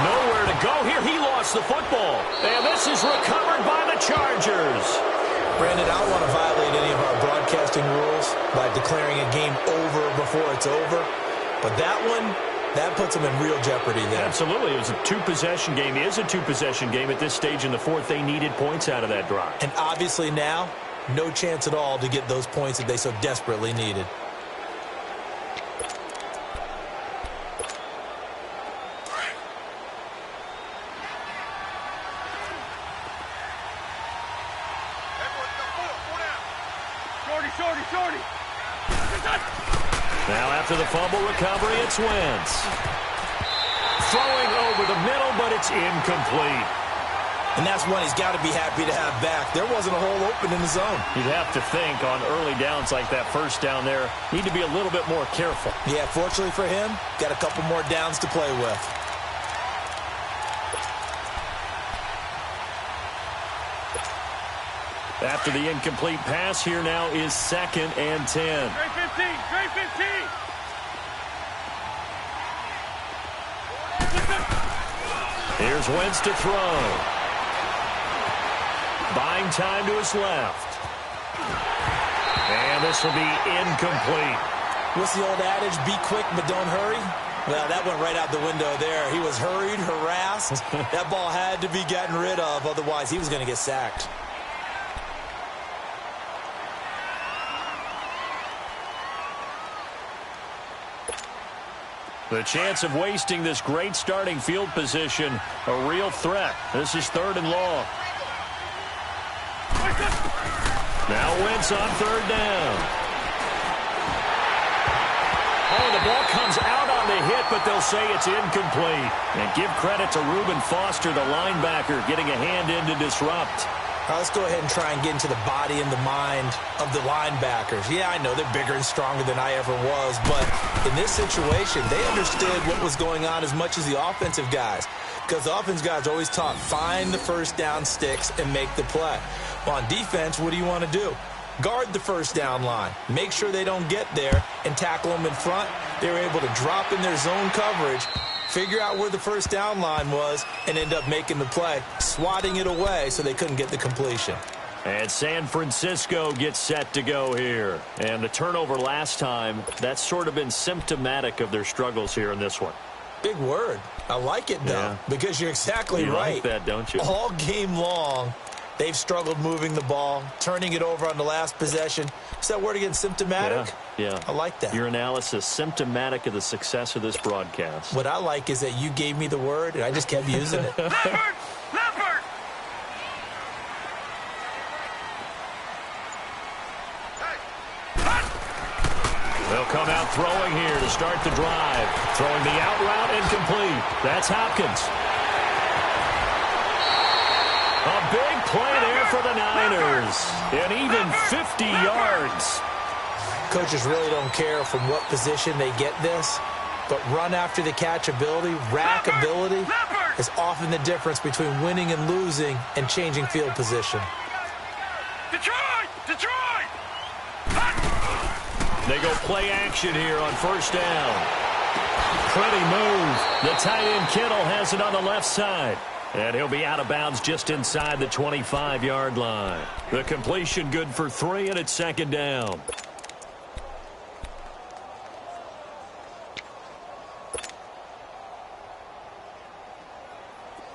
Nowhere to go here. He lost the football. And this is recovered by the Chargers. Brandon, I don't want to violate any of our broadcasting rules by declaring a game over before it's over, but that one, that puts them in real jeopardy there. Absolutely. It was a two-possession game. It is a two-possession game at this stage in the fourth. They needed points out of that drive. And obviously now, no chance at all to get those points that they so desperately needed. Shorty. Now after the fumble recovery, it's Wentz. Throwing over the middle, but it's incomplete. And that's one he's got to be happy to have back. There wasn't a hole open in the zone. You'd have to think on early downs like that first down there, need to be a little bit more careful. Yeah, fortunately for him, got a couple more downs to play with. After the incomplete pass, here now is 2nd and 10. Straight 15. Here's Wentz to throw. Buying time to his left. And this will be incomplete. What's the old adage? Be quick, but don't hurry. Well, that went right out the window there. He was hurried, harassed. That ball had to be gotten rid of, otherwise he was going to get sacked. The chance of wasting this great starting field position, a real threat. This is 3rd and long. Now Wentz on 3rd down. Oh, the ball comes out on the hit, but they'll say it's incomplete. And give credit to Reuben Foster, the linebacker, getting a hand in to disrupt. Let's go ahead and try and get into the body and the mind of the linebackers. Yeah, I know they're bigger and stronger than I ever was, but in this situation, they understood what was going on as much as the offensive guys. Because the offensive guys are always taught, find the first down sticks and make the play. Well, on defense, what do you want to do? Guard the first down line. Make sure they don't get there and tackle them in front. They were able to drop in their zone coverage, figure out where the first down line was, and end up making the play, swatting it away so they couldn't get the completion. And San Francisco gets set to go here. And the turnover last time, that's sort of been symptomatic of their struggles here in this one. Big word. I like it, though, because you're exactly right. You like that, don't you? All game long, they've struggled moving the ball, turning it over on the last possession. Is that word again, symptomatic? Yeah. I like that. Your analysis, symptomatic of the success of this broadcast. What I like is that you gave me the word, and I just kept using it. Leopard! They'll come out throwing here to start the drive. Throwing the out route incomplete. That's Hopkins. A big play there for the Niners. And even 50 yards. Coaches really don't care from what position they get this, but run after the catch ability, rack ability, is often the difference between winning and losing and changing field position. Detroit! They go play action here on first down. Pretty move. The tight end Kittle has it on the left side. And he'll be out of bounds just inside the 25-yard line. The completion good for 3, and it's 2nd down.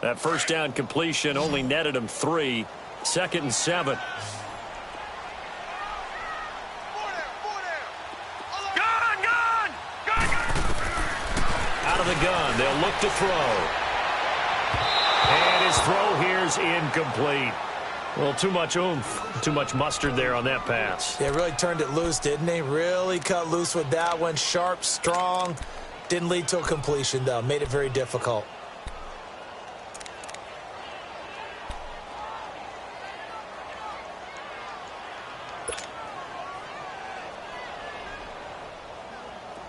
That first down completion only netted him 3. 2nd and 7. Out of the gun, they'll look to throw. And his throw here's incomplete. Well, too much oomph, too much mustard there on that pass. They really turned it loose, didn't they? Really cut loose with that one. Sharp, strong. Didn't lead to a completion, though. Made it very difficult.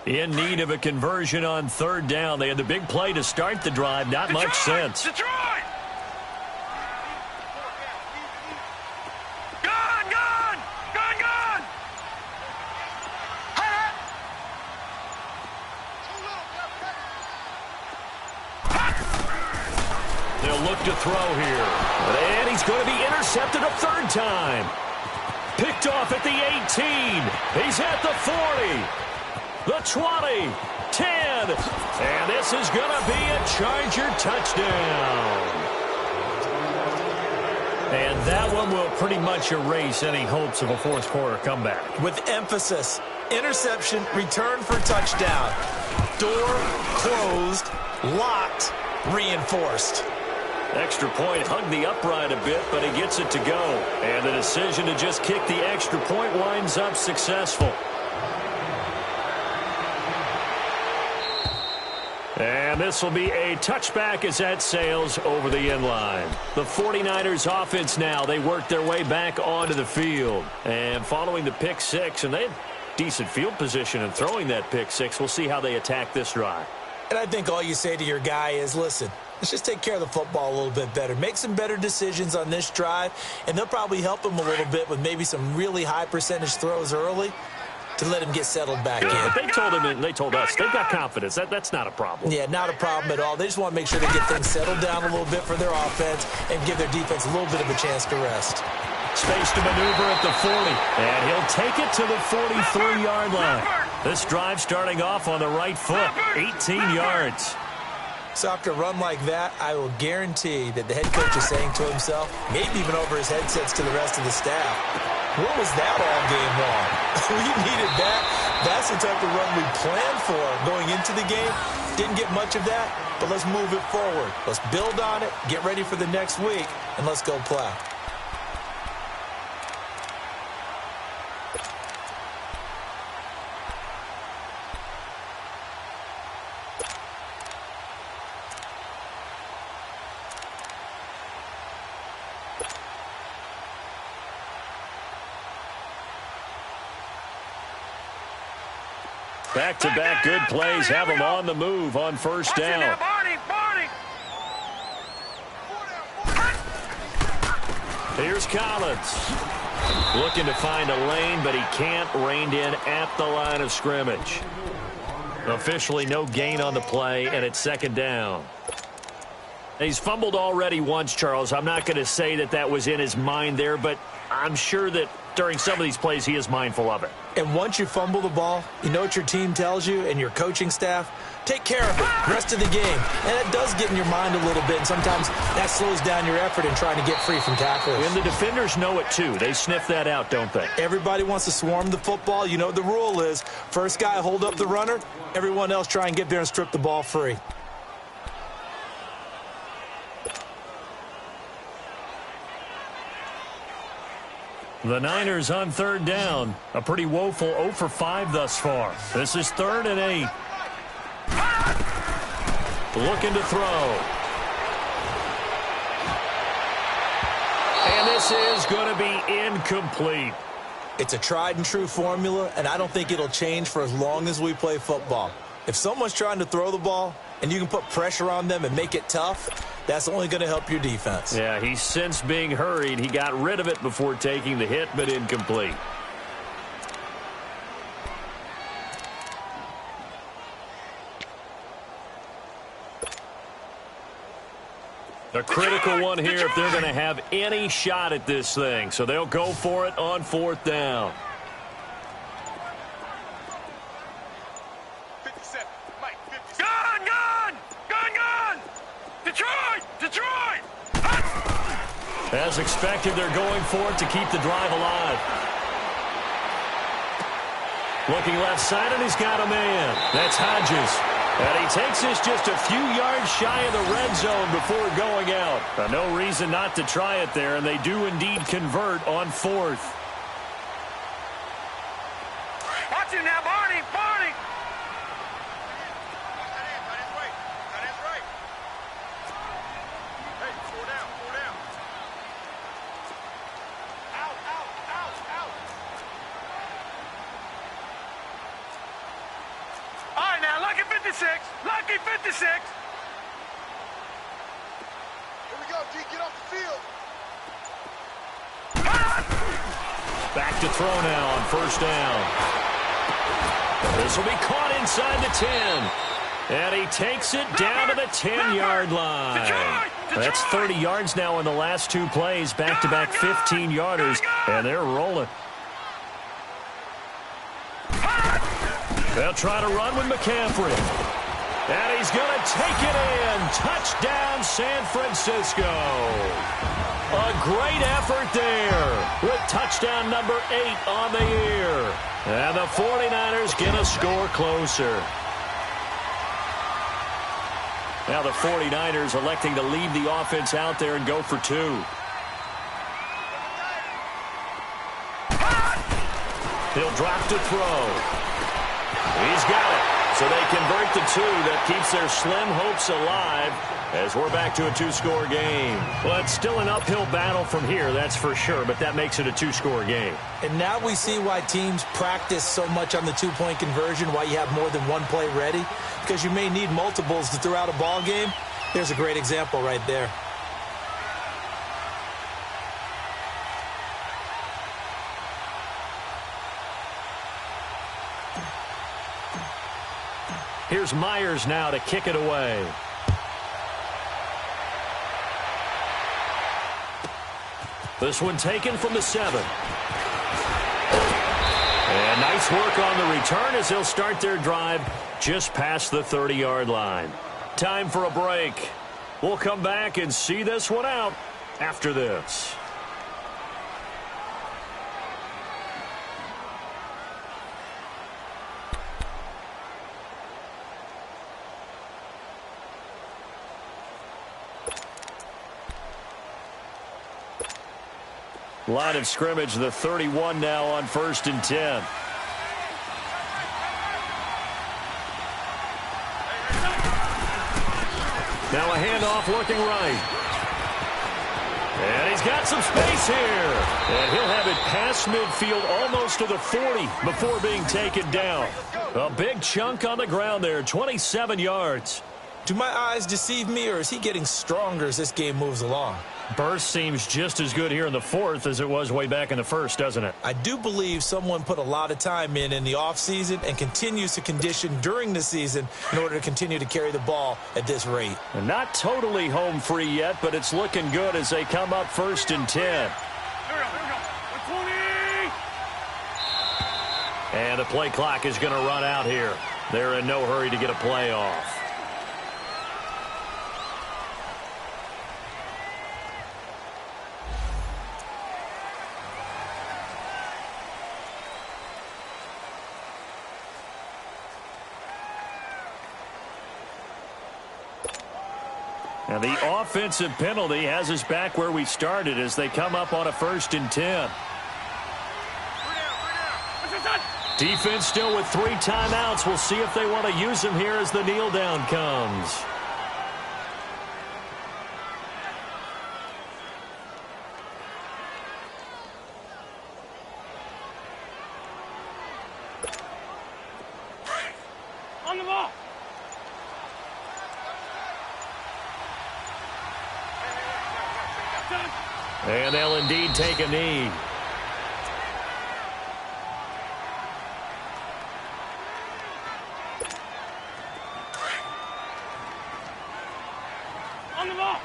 In need of a conversion on 3rd down. They had the big play to start the drive. Not much sense. Detroit! Gun! They'll look to throw here. And he's going to be intercepted a 3rd time. Picked off at the 18. He's at the 40. The 20. 10. And this is going to be a Charger touchdown. And that one will pretty much erase any hopes of a fourth quarter comeback. With emphasis. Interception, return for touchdown. Door closed, locked, reinforced. Extra point hugged the upright a bit, but he gets it to go. And the decision to just kick the extra point winds up successful. And this will be a touchback as that sails over the end line. The 49ers offense now, they work their way back onto the field. And following the pick six, and they have decent field position in throwing that pick six. We'll see how they attack this drive. And I think all you say to your guy is, listen, let's just take care of the football a little bit better. Make some better decisions on this drive, and they'll probably help him a little bit with maybe some really high percentage throws early to let him get settled back in. They told him and they told us they've got confidence. That's not a problem. Yeah, not a problem at all. They just want to make sure they get things settled down a little bit for their offense and give their defense a little bit of a chance to rest. Space to maneuver at the 40, and he'll take it to the 43-yard line. This drive starting off on the right foot, 18 yards. So after a run like that, I will guarantee that the head coach is saying to himself, maybe even over his headsets to the rest of the staff, what was that all game long? We needed that. That's the type of run we planned for going into the game. Didn't get much of that, but let's move it forward. Let's build on it, get ready for the next week, and let's go play. Back-to-back good plays have them on the move on first down. Here's Collins. Looking to find a lane, but he can't. Reined in at the line of scrimmage. Officially no gain on the play, and it's second down. He's fumbled already once, Charles. I'm not going to say that that was in his mind there, but I'm sure that during some of these plays he is mindful of it. And once you fumble the ball, you know what your team tells you and your coaching staff? Take care of it rest of the game. And it does get in your mind a little bit, and sometimes that slows down your effort in trying to get free from tacklers. And the defenders know it too. They sniff that out, don't they? Everybody wants to swarm the football. You know what the rule is. First guy hold up the runner. Everyone else try and get there and strip the ball free. The Niners on third down. A pretty woeful 0 for 5 thus far. This is 3rd and 8. Looking to throw. And this is going to be incomplete. It's a tried and true formula, and I don't think it'll change for as long as we play football. If someone's trying to throw the ball and you can put pressure on them and make it tough, that's only going to help your defense. Yeah, he's since being hurried. He got rid of it before taking the hit, but incomplete. A critical one here if they're going to have any shot at this thing. So they'll go for it on 4th down. 57. Mike, 57. Gun! Detroit! As expected, they're going for it to keep the drive alive. Looking left side, and he's got a man. That's Hodges. And he takes this just a few yards shy of the red zone before going out. No reason not to try it there, and they do indeed convert on 4th. Watch it now, Barney! Hey, 4 down. Out. All right, now, lucky 56. Here we go, D. Get off the field. Back to throw now on 1st down. This will be caught inside the 10. And he takes it down to the 10-yard line. That's 30 yards now in the last 2 plays. Back-to-back 15-yarders. And they're rolling. They'll try to run with McCaffrey. And he's going to take it in. Touchdown, San Francisco. A great effort there with touchdown number 8 on the year. And the 49ers get a score closer. Now the 49ers electing to leave the offense out there and go for 2. He'll drop to throw. He's got it. So they convert the 2. That keeps their slim hopes alive as we're back to a 2-score game. Well, it's still an uphill battle from here, that's for sure, but that makes it a 2-score game. And now we see why teams practice so much on the 2-point conversion, why you have more than one play ready, because you may need multiples to throw out a ball game. There's a great example right there. Here's Myers now to kick it away. This one taken from the 7. And nice work on the return as they'll start their drive just past the 30-yard line. Time for a break. We'll come back and see this one out after this. Line of scrimmage, the 31 now on 1st and 10. Now a handoff looking right. And he's got some space here. And he'll have it past midfield almost to the 40 before being taken down. A big chunk on the ground there, 27 yards. Do my eyes deceive me, or is he getting stronger as this game moves along? Burst seems just as good here in the 4th as it was way back in the 1st, doesn't it? I do believe someone put a lot of time in the offseason and continues to condition during the season in order to continue to carry the ball at this rate. And not totally home free yet, but it's looking good as they come up 1st and 10. Here we go. 120. And the play clock is going to run out here. They're in no hurry to get a play off. And the offensive penalty has us back where we started as they come up on a 1st and 10. Defense still with 3 timeouts. We'll see if they want to use them here as the kneel down comes. On the ball. And they'll indeed take a knee. On the ball.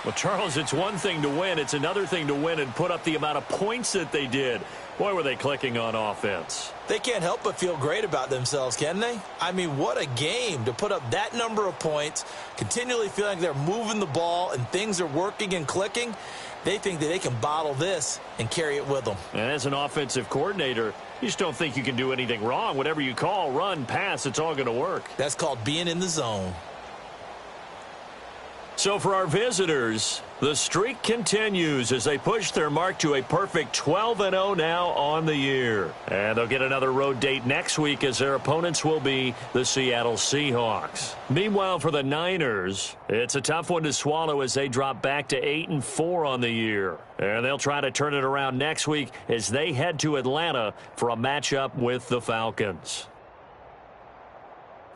Well, Charles, it's one thing to win. It's another thing to win and put up the amount of points that they did. Boy, were they clicking on offense. They can't help but feel great about themselves, can they? I mean, what a game to put up that number of points, continually feeling like they're moving the ball and things are working and clicking. They think that they can bottle this and carry it with them. And as an offensive coordinator, you just don't think you can do anything wrong. Whatever you call, run, pass, it's all going to work. That's called being in the zone. So for our visitors, the streak continues as they push their mark to a perfect 12-0 now on the year. And they'll get another road date next week as their opponents will be the Seattle Seahawks. Meanwhile, for the Niners, it's a tough one to swallow as they drop back to 8-4 on the year. And they'll try to turn it around next week as they head to Atlanta for a matchup with the Falcons.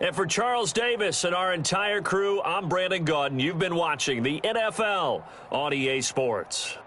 And for Charles Davis and our entire crew, I'm Brandon Gaudin. You've been watching the NFL on EA Sports.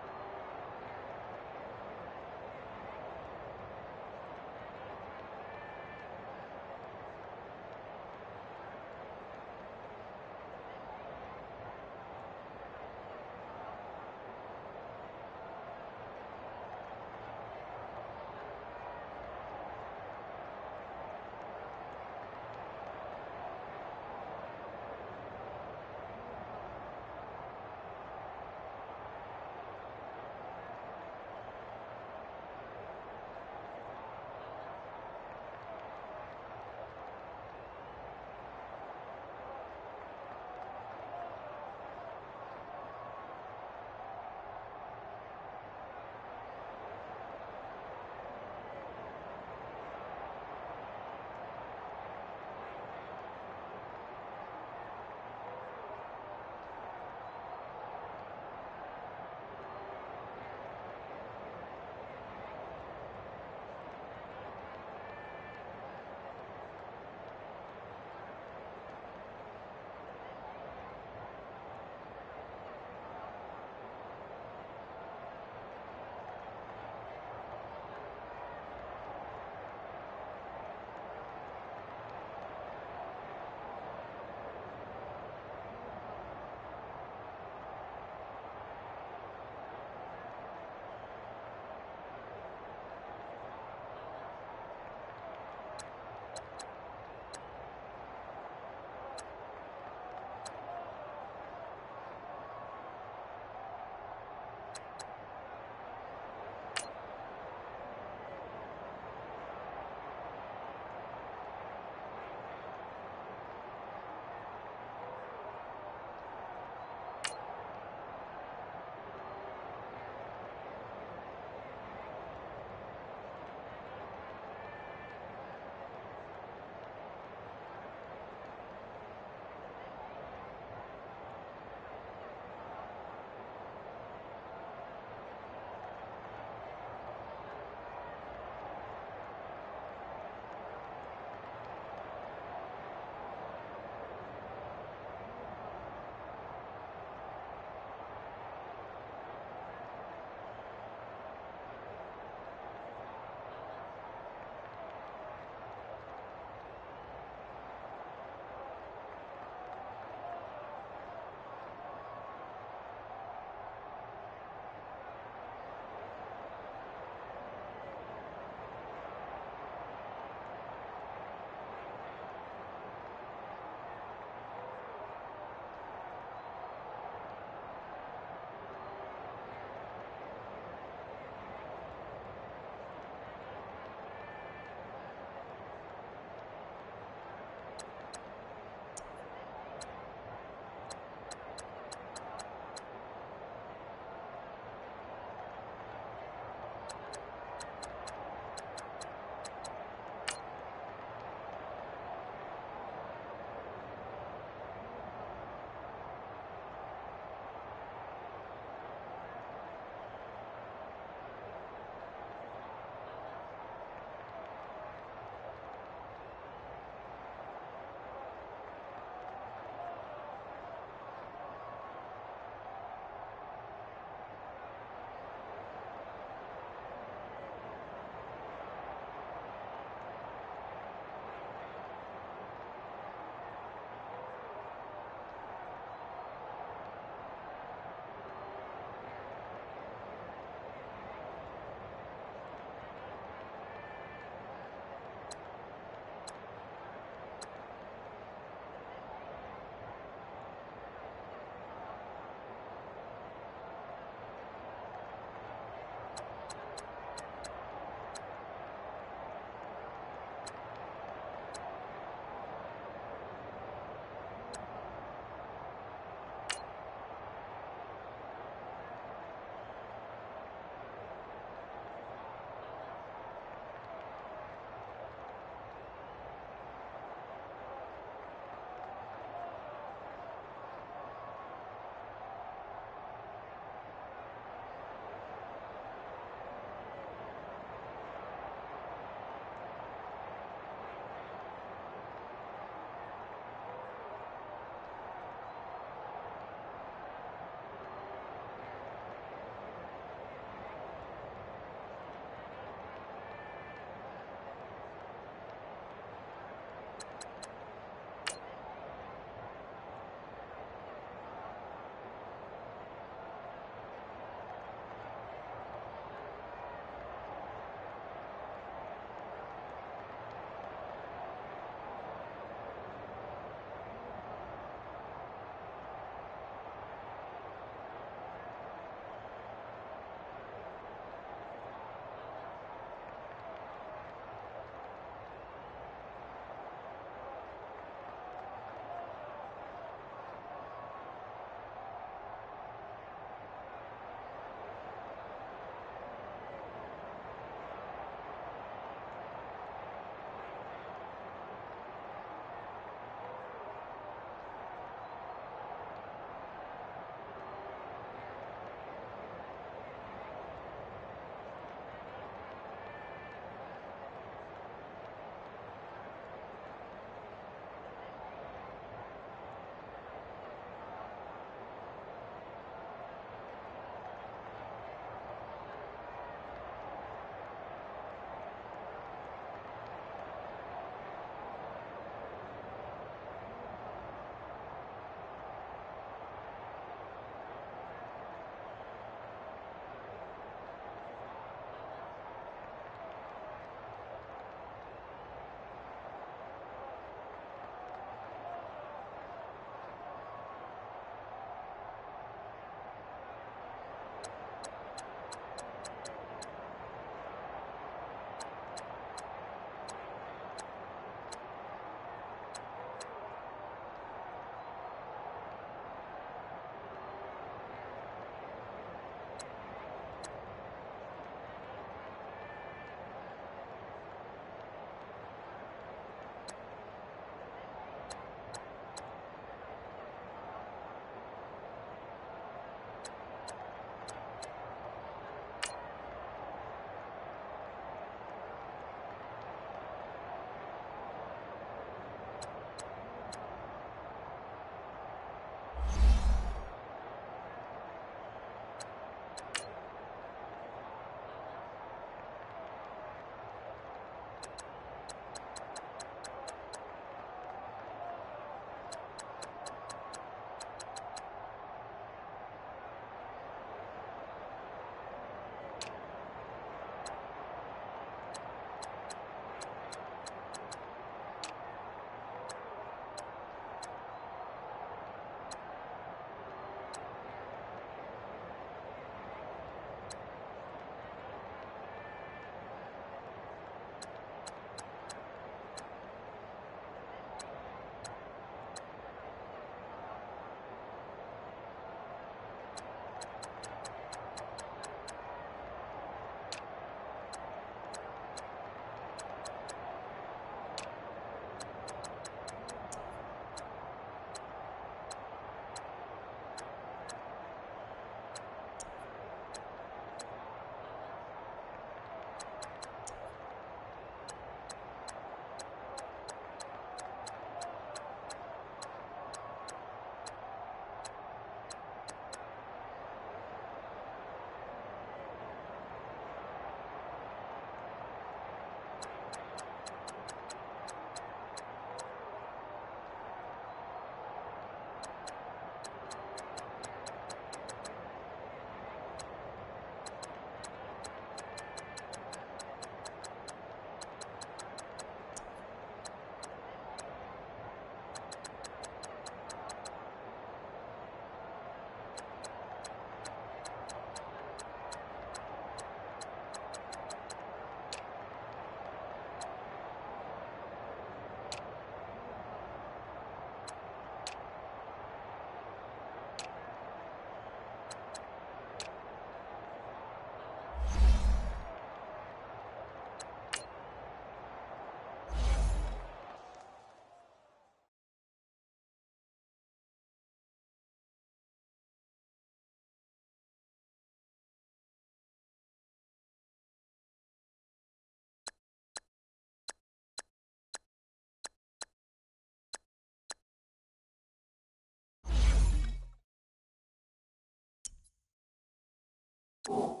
you